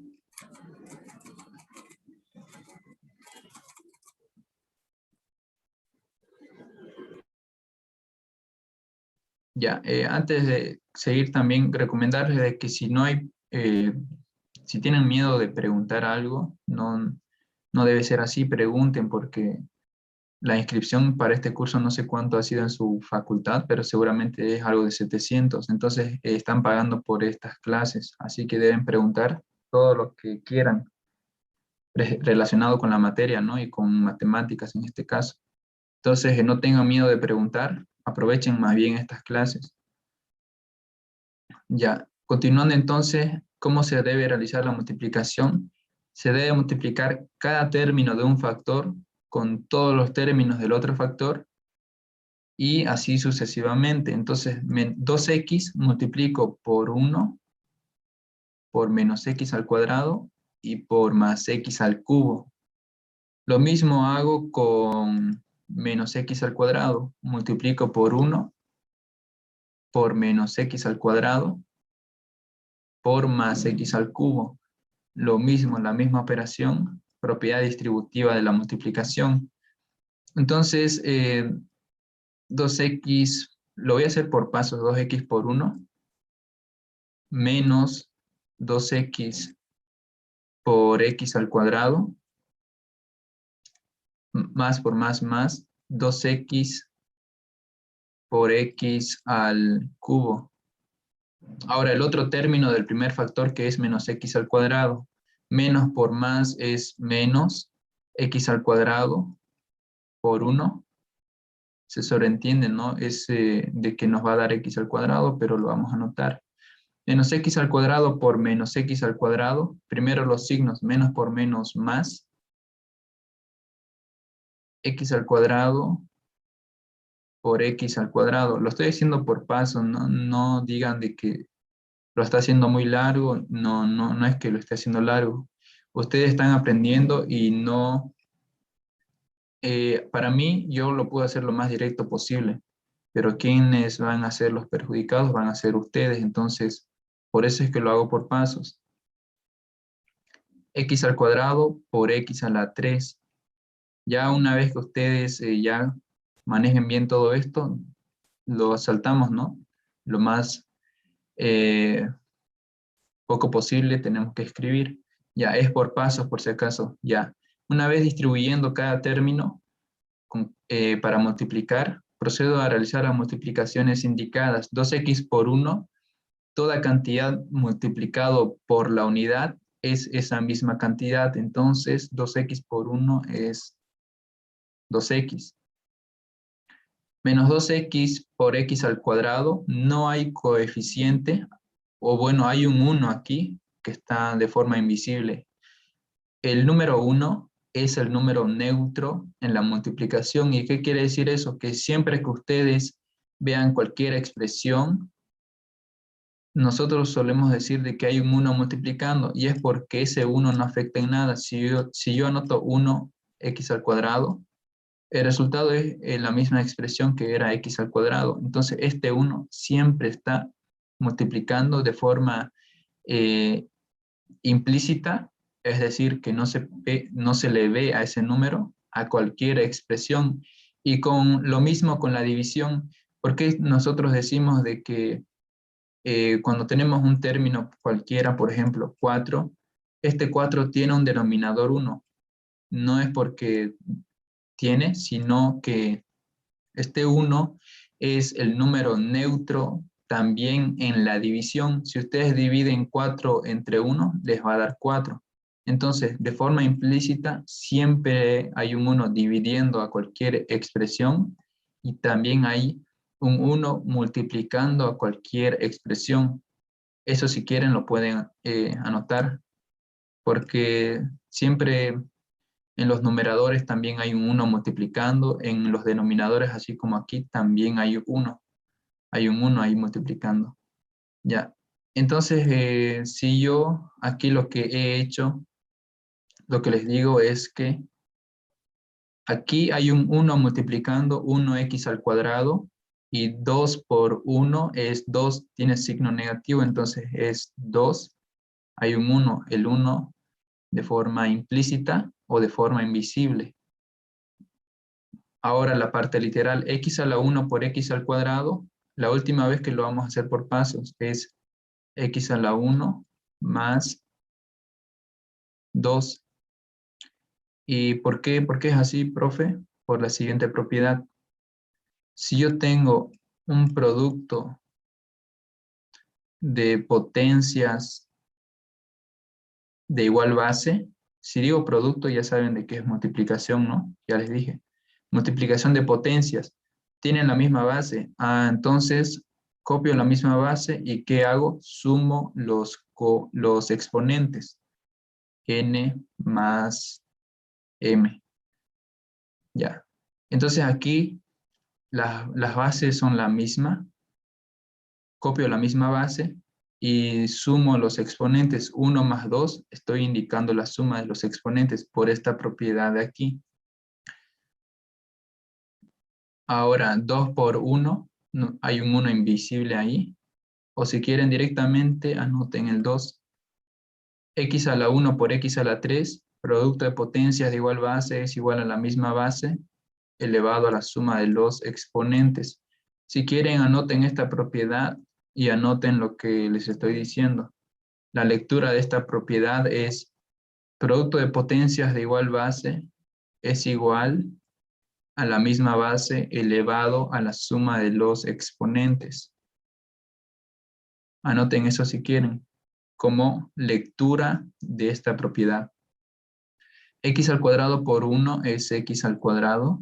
Ya, antes de seguir también recomendarles de que si no hay, si tienen miedo de preguntar algo, no debe ser así, pregunten porque la inscripción para este curso no sé cuánto ha sido en su facultad, pero seguramente es algo de 700, entonces están pagando por estas clases, así que deben preguntar todo lo que quieran relacionado con la materia, ¿no? Y con matemáticas en este caso. Entonces, no tengan miedo de preguntar, aprovechen más bien estas clases. Ya, continuando entonces, ¿cómo se debe realizar la multiplicación? Se debe multiplicar cada término de un factor con todos los términos del otro factor y así sucesivamente. Entonces, 2x multiplico por 1, por menos x al cuadrado y por más x al cubo. Lo mismo hago con menos x al cuadrado. Multiplico por 1, por menos x al cuadrado, por más x al cubo. Lo mismo, la misma operación, propiedad distributiva de la multiplicación. Entonces, 2x, lo voy a hacer por pasos, 2x por 1, menos 2x por x al cuadrado, más por más, 2x por x al cubo. Ahora el otro término del primer factor que es menos x al cuadrado. Menos por más es menos x al cuadrado por 1. Se sobreentiende, ¿no? Es de que nos va a dar x al cuadrado, pero lo vamos a anotar. Menos x al cuadrado por menos x al cuadrado. Primero los signos, menos por menos más. X al cuadrado por x al cuadrado. Lo estoy haciendo por paso, no digan de que lo está haciendo muy largo, no es que lo esté haciendo largo. Ustedes están aprendiendo y no, para mí yo lo puedo hacer lo más directo posible, pero quienes van a ser los perjudicados van a ser ustedes, entonces por eso es que lo hago por pasos. X al cuadrado por x a la 3. Ya una vez que ustedes ya manejen bien todo esto, lo saltamos, ¿no? Lo más poco posible tenemos que escribir. Ya es por pasos, por si acaso. Ya. Una vez distribuyendo cada término para multiplicar, procedo a realizar las multiplicaciones indicadas. 2x por 1, toda cantidad multiplicado por la unidad es esa misma cantidad. Entonces, 2x por 1 es 2x. Menos 2x por x al cuadrado, no hay coeficiente, o bueno, hay un 1 aquí, que está de forma invisible. El número 1 es el número neutro en la multiplicación. ¿Y qué quiere decir eso? Que siempre que ustedes vean cualquier expresión, nosotros solemos decir de que hay un 1 multiplicando, y es porque ese 1 no afecta en nada. Si yo anoto 1x al cuadrado, el resultado es la misma expresión que era x al cuadrado. Entonces, este 1 siempre está multiplicando de forma implícita, es decir, que no se le ve a ese número, a cualquier expresión. Y con lo mismo con la división, porque nosotros decimos de que cuando tenemos un término cualquiera, por ejemplo, 4, este 4 tiene un denominador 1. No es porque tiene, sino que este 1 es el número neutro también en la división. Si ustedes dividen 4 entre 1, les va a dar 4. Entonces, de forma implícita, siempre hay un 1 dividiendo a cualquier expresión y también hay un 1 multiplicando a cualquier expresión. Eso si quieren lo pueden anotar, porque siempre en los numeradores también hay un 1 multiplicando, en los denominadores, así como aquí, también hay un 1 ahí multiplicando. Ya. Entonces, si yo aquí lo que he hecho, lo que les digo es que aquí hay un 1 multiplicando 1x al cuadrado, y 2 por 1 es 2, tiene signo negativo, entonces es 2. Hay un 1, el 1 de forma implícita o de forma invisible. Ahora la parte literal, x a la 1 por x al cuadrado, la última vez que lo vamos a hacer por pasos es x a la 1 más 2. ¿Y por qué es así, profe? Por la siguiente propiedad. Si yo tengo un producto de potencias de igual base, si digo producto ya saben de qué es multiplicación, ¿no? Ya les dije. Multiplicación de potencias. Tienen la misma base. Entonces copio la misma base y ¿qué hago? Sumo los exponentes. N más M. Ya. Entonces aquí las bases son la misma. Copio la misma base y sumo los exponentes. 1 más 2, estoy indicando la suma de los exponentes por esta propiedad de aquí. Ahora, 2 por 1, hay un 1 invisible ahí. O si quieren directamente, anoten el 2. X a la 1 por X a la 3, producto de potencias de igual base es igual a la misma base, elevado a la suma de los exponentes. Si quieren, anoten esta propiedad y anoten lo que les estoy diciendo. La lectura de esta propiedad es producto de potencias de igual base es igual a la misma base elevado a la suma de los exponentes. Anoten eso si quieren, como lectura de esta propiedad. X al cuadrado por 1 es X al cuadrado.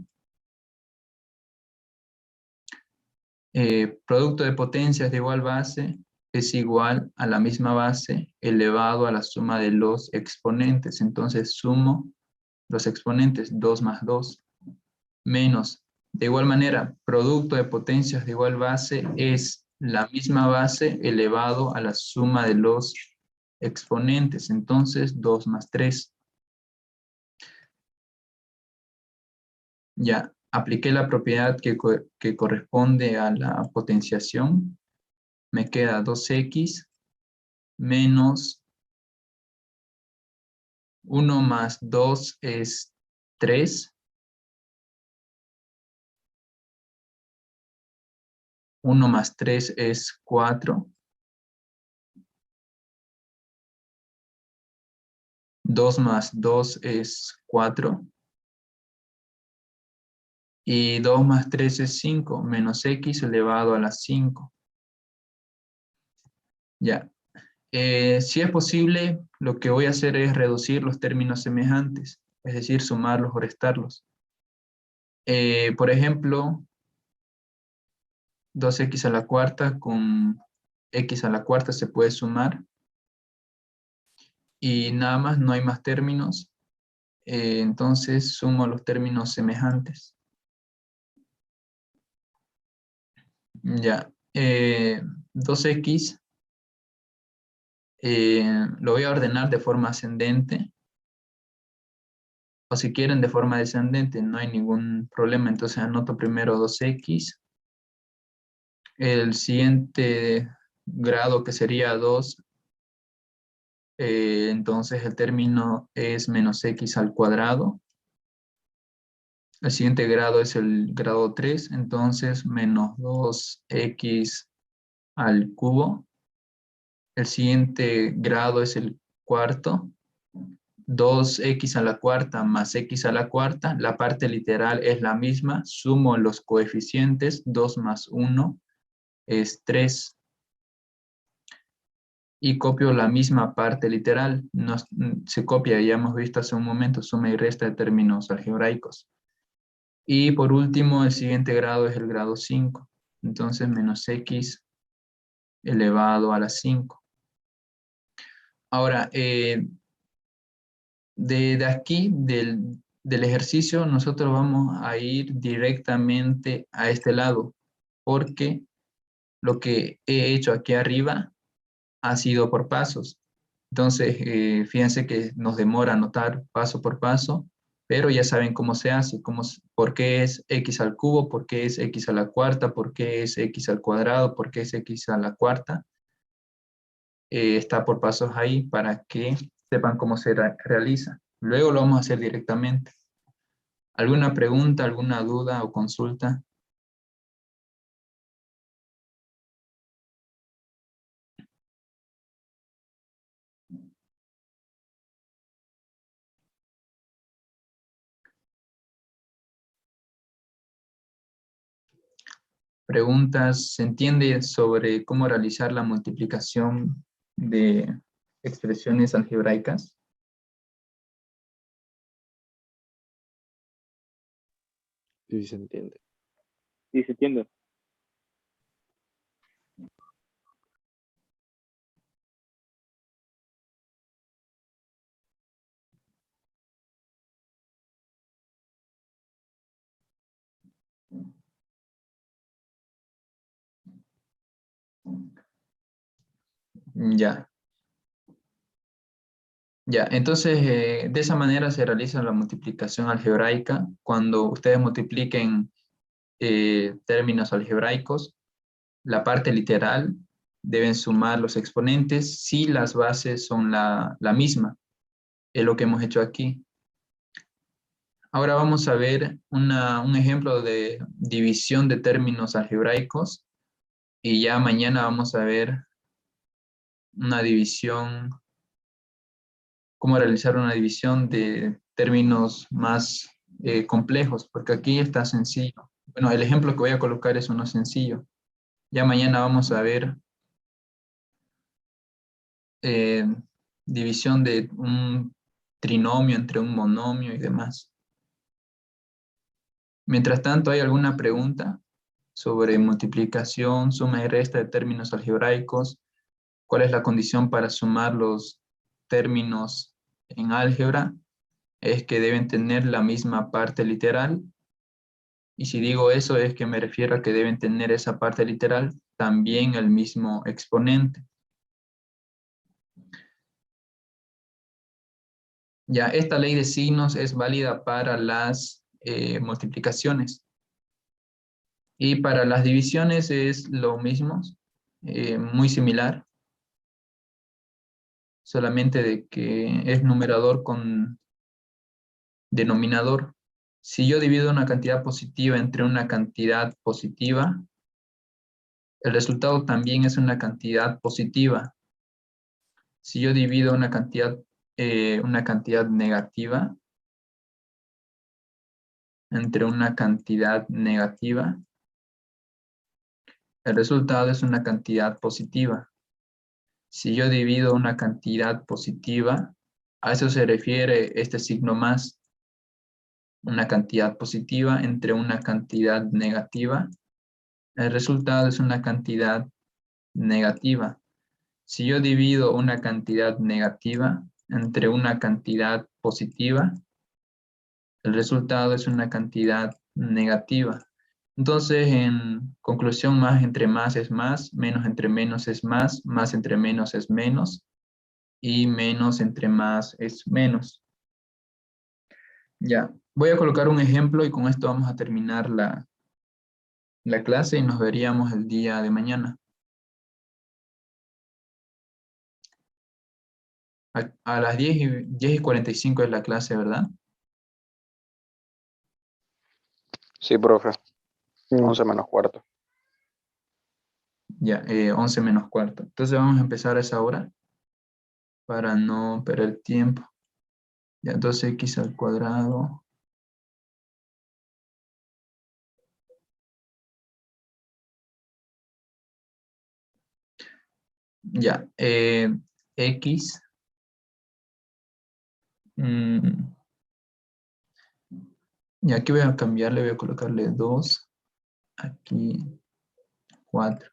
Producto de potencias de igual base es igual a la misma base elevado a la suma de los exponentes. Entonces sumo los exponentes, 2 más 2, menos, de igual manera, producto de potencias de igual base es la misma base elevado a la suma de los exponentes. Entonces 2 más 3. Ya, apliqué la propiedad que corresponde a la potenciación. Me queda 2x menos 1 más 2 es 3. 1 más 3 es 4. 2 más 2 es 4. Y 2 más 3 es 5, menos x elevado a la 5. Ya. Si es posible, lo que voy a hacer es reducir los términos semejantes, es decir, sumarlos o restarlos. Por ejemplo, 2x a la cuarta con x a la cuarta se puede sumar. Y nada más, no hay más términos. Entonces sumo los términos semejantes. Ya. 2x lo voy a ordenar de forma ascendente. O si quieren de forma descendente, no hay ningún problema. Entonces anoto primero 2x. El siguiente grado que sería 2. Entonces el término es menos x al cuadrado. El siguiente grado es el grado 3, entonces menos 2x al cubo. El siguiente grado es el cuarto, 2x a la cuarta más x a la cuarta. La parte literal es la misma, sumo los coeficientes, 2 más 1 es 3. Y copio la misma parte literal. Se copia, ya hemos visto hace un momento, suma y resta de términos algebraicos. Y por último, el siguiente grado es el grado 5. Entonces, menos x elevado a la 5. Ahora, de aquí, del ejercicio, nosotros vamos a ir directamente a este lado, porque lo que he hecho aquí arriba ha sido por pasos. Entonces, fíjense que nos demora anotar paso por paso, pero ya saben cómo se hace, por qué es x al cubo, por qué es x a la cuarta, por qué es x al cuadrado, por qué es x a la cuarta. Está por pasos ahí para que sepan cómo se realiza. Luego lo vamos a hacer directamente. ¿Alguna pregunta, alguna duda o consulta? Preguntas, ¿se entiende sobre cómo realizar la multiplicación de expresiones algebraicas? Sí, se entiende. Sí, se entiende. Ya. Ya, entonces de esa manera se realiza la multiplicación algebraica. Cuando ustedes multipliquen términos algebraicos, la parte literal deben sumar los exponentes si las bases son la misma. Es lo que hemos hecho aquí. Ahora vamos a ver un ejemplo de división de términos algebraicos y ya mañana vamos a ver una división, cómo realizar una división de términos más complejos, porque aquí está sencillo. Bueno, el ejemplo que voy a colocar es uno sencillo. Ya mañana vamos a ver eh, división de un trinomio entre un monomio y demás. Mientras tanto, ¿hay alguna pregunta sobre multiplicación, suma y resta de términos algebraicos? ¿Cuál es la condición para sumar los términos en álgebra? Es que deben tener la misma parte literal. Y si digo eso es que me refiero a que deben tener esa parte literal también el mismo exponente. Ya, esta ley de signos es válida para las multiplicaciones. Y para las divisiones es lo mismo, muy similar, solamente de que es numerador con denominador. Si yo divido una cantidad positiva entre una cantidad positiva, el resultado también es una cantidad positiva. Si yo divido una cantidad negativa entre una cantidad negativa, el resultado es una cantidad positiva. Si yo divido una cantidad positiva, a eso se refiere este signo más, una cantidad positiva entre una cantidad negativa, el resultado es una cantidad negativa. Si yo divido una cantidad negativa entre una cantidad positiva, el resultado es una cantidad negativa. Entonces, en conclusión, más es más, menos entre menos es más entre menos es menos, y menos entre más es menos. Ya, voy a colocar un ejemplo y con esto vamos a terminar la clase y nos veríamos el día de mañana. A las 10:45 es la clase, ¿verdad? Sí, profe. Sí. 11 menos cuarto. Ya, 11 menos cuarto. Entonces vamos a empezar a esa hora para no perder tiempo. Ya, 2x al cuadrado. Ya, x. Y aquí voy a cambiarle, voy a colocarle 2. Aquí 4.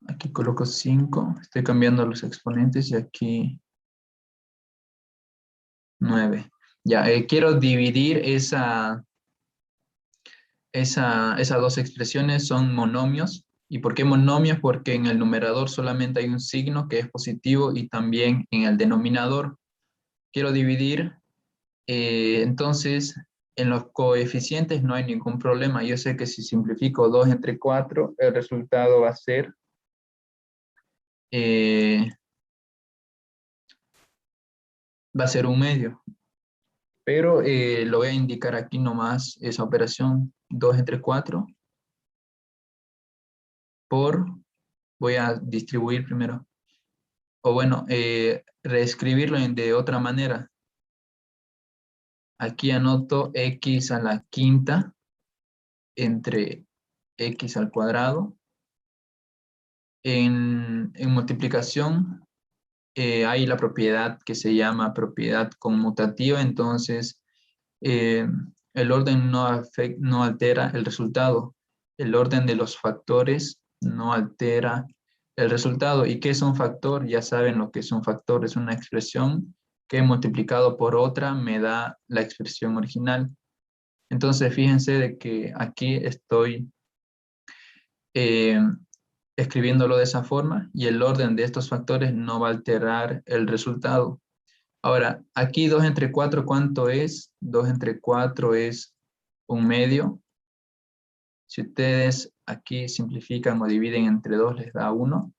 Aquí coloco 5. Estoy cambiando los exponentes y aquí 9. Ya, quiero dividir esas dos expresiones, son monomios. ¿Y por qué monomios? Porque en el numerador solamente hay un signo que es positivo y también en el denominador. Quiero dividir, entonces en los coeficientes no hay ningún problema. Yo sé que si simplifico 2 entre 4, el resultado va a ser un medio. Pero lo voy a indicar aquí nomás, esa operación 2 entre 4 por, voy a distribuir primero, o bueno, reescribirlo de otra manera. Aquí anoto x a la quinta entre x al cuadrado. En multiplicación hay la propiedad que se llama propiedad conmutativa, entonces el orden no altera el resultado. El orden de los factores no altera el resultado. ¿Y qué es un factor? Ya saben lo que es un factor. Es una expresión que multiplicado por otra me da la expresión original. Entonces fíjense de que aquí estoy escribiéndolo de esa forma y el orden de estos factores no va a alterar el resultado. Ahora, aquí 2 entre 4, ¿cuánto es? 2 entre 4 es un medio. Si ustedes aquí simplifican o dividen entre 2, les da 1.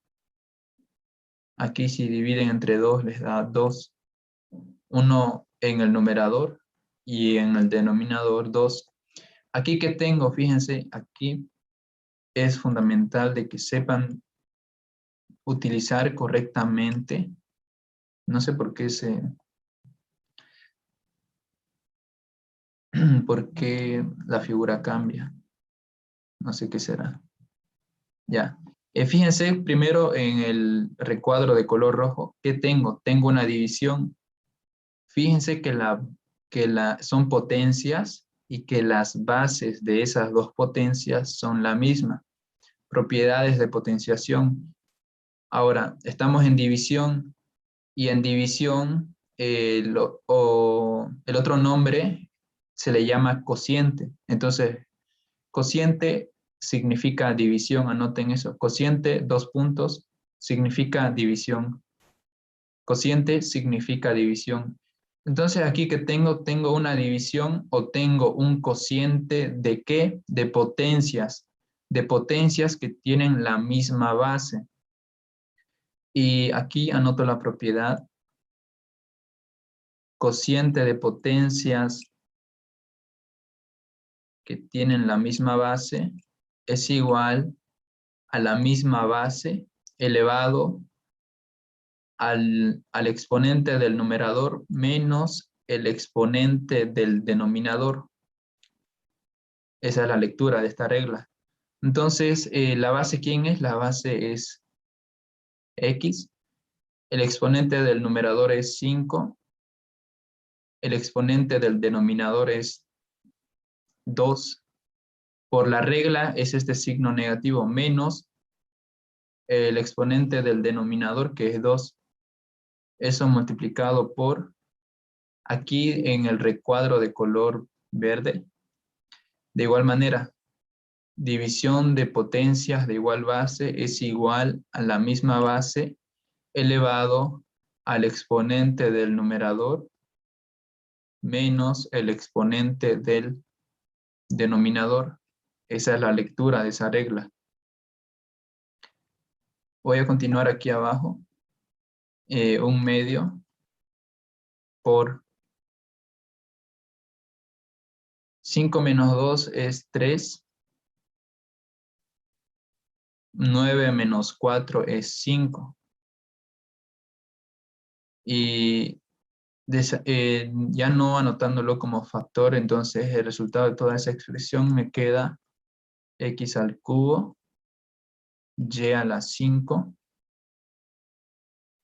Aquí si dividen entre 2, les da 2. 1 en el numerador y en el denominador 2. Aquí que tengo, fíjense, aquí es fundamental de que sepan utilizar correctamente. No sé por qué por qué la figura cambia. No sé qué será. Ya. Fíjense primero en el recuadro de color rojo. ¿Qué tengo? Tengo una división. Fíjense que son potencias y que las bases de esas dos potencias son la misma. Propiedades de potenciación. Ahora, estamos en división y en división el otro nombre se le llama cociente. Entonces, cociente significa división, anoten eso. Cociente, 2 puntos, significa división. Cociente significa división. Entonces aquí que tengo una división o tengo un cociente ¿de qué? De potencias que tienen la misma base. Y aquí anoto la propiedad. Cociente de potencias que tienen la misma base es igual a la misma base elevado al exponente del numerador menos el exponente del denominador. Esa es la lectura de esta regla. Entonces, ¿la base quién es? La base es x. El exponente del numerador es 5. El exponente del denominador es 2. Por la regla es este signo negativo menos el exponente del denominador que es 2. Eso multiplicado por, aquí en el recuadro de color verde. De igual manera, división de potencias de igual base es igual a la misma base elevado al exponente del numerador menos el exponente del denominador. Esa es la lectura de esa regla. Voy a continuar aquí abajo. Un medio por 5 menos 2 es 3. 9 menos 4 es 5. Y ya no anotándolo como factor, entonces el resultado de toda esa expresión me queda x al cubo, y a la 5,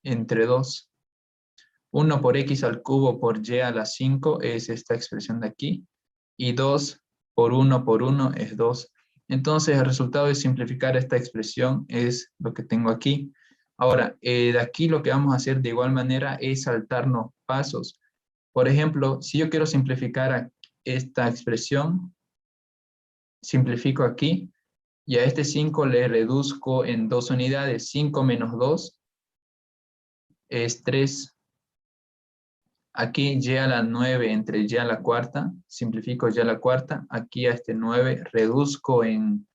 entre 2. 1 por x al cubo por y a la 5 es esta expresión de aquí. Y 2 por 1 es 2. Entonces el resultado de simplificar esta expresión es lo que tengo aquí. Ahora, de aquí lo que vamos a hacer de igual manera es saltarnos pasos. Por ejemplo, si yo quiero simplificar esta expresión, simplifico aquí, y a este 5 le reduzco en 2 unidades. 5 menos 2 es 3. Aquí y a la 9 entre y a la cuarta, simplifico y a la cuarta. Aquí a este 9 reduzco en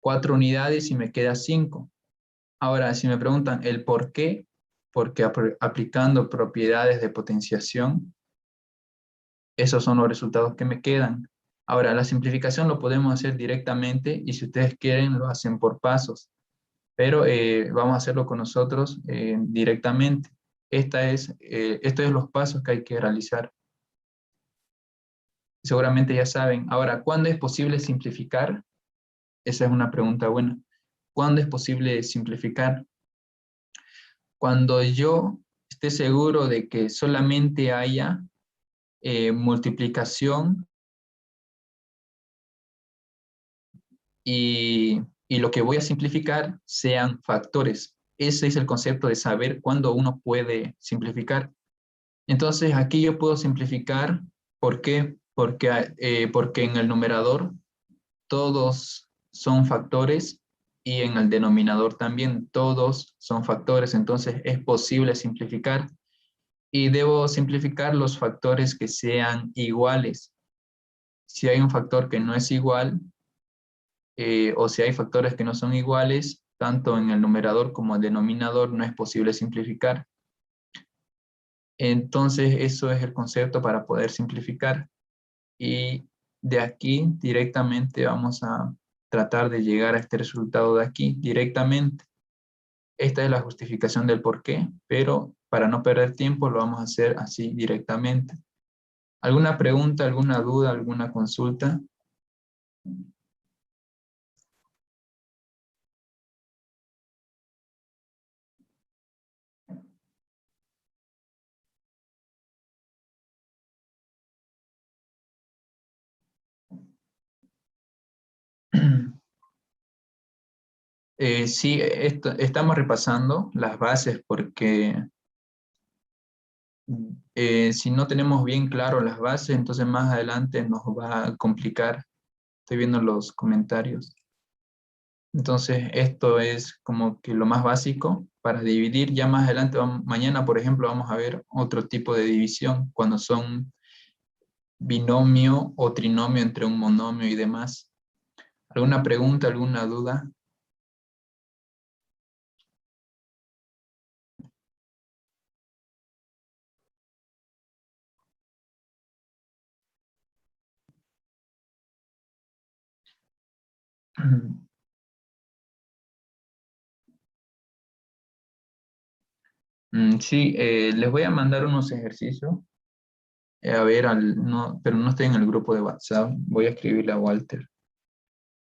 4 unidades y me queda 5. Ahora, si me preguntan el por qué, porque aplicando propiedades de potenciación, esos son los resultados que me quedan. Ahora, la simplificación lo podemos hacer directamente y si ustedes quieren lo hacen por pasos, pero vamos a hacerlo con nosotros directamente. Estos son los pasos que hay que realizar. Seguramente ya saben. Ahora, ¿cuándo es posible simplificar? Esa es una pregunta buena. ¿Cuándo es posible simplificar? Cuando yo esté seguro de que solamente haya multiplicación y lo que voy a simplificar sean factores. Ese es el concepto de saber cuándo uno puede simplificar. Entonces, aquí yo puedo simplificar. ¿Por qué? Porque en el numerador todos son factores y en el denominador también todos son factores. Entonces, es posible simplificar. Y debo simplificar los factores que sean iguales. Si hay un factor que no es igual, o si hay factores que no son iguales, tanto en el numerador como el denominador, no es posible simplificar. Entonces, eso es el concepto para poder simplificar. Y de aquí directamente vamos a tratar de llegar a este resultado de aquí directamente. Esta es la justificación del por qué, pero para no perder tiempo lo vamos a hacer así directamente. ¿Alguna pregunta, alguna duda, alguna consulta? Sí, estamos repasando las bases porque si no tenemos bien claro las bases, entonces más adelante nos va a complicar. Estoy viendo los comentarios. Entonces esto es como que lo más básico para dividir. Ya más adelante, mañana por ejemplo, vamos a ver otro tipo de división cuando son binomio o trinomio entre un monomio y demás. ¿Alguna pregunta, alguna duda? Sí, les voy a mandar unos ejercicios. A ver, no, pero no estoy en el grupo de WhatsApp. Voy a escribirle a Walter.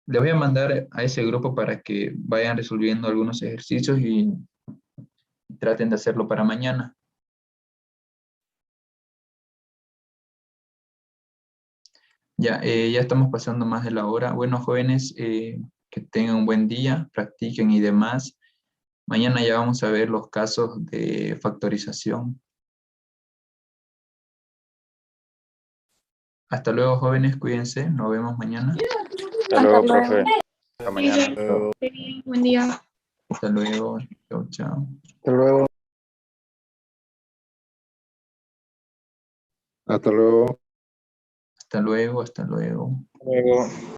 Les voy a mandar a ese grupo para que vayan resolviendo algunos ejercicios y traten de hacerlo para mañana. Ya, ya estamos pasando más de la hora. Bueno, jóvenes, que tengan un buen día, practiquen y demás. Mañana ya vamos a ver los casos de factorización. Hasta luego, jóvenes, cuídense. Nos vemos mañana. Hasta luego, profe. Hasta mañana. Buen día. Hasta luego. Chao, chao. Hasta luego. Hasta luego. Hasta luego, hasta luego. Luego.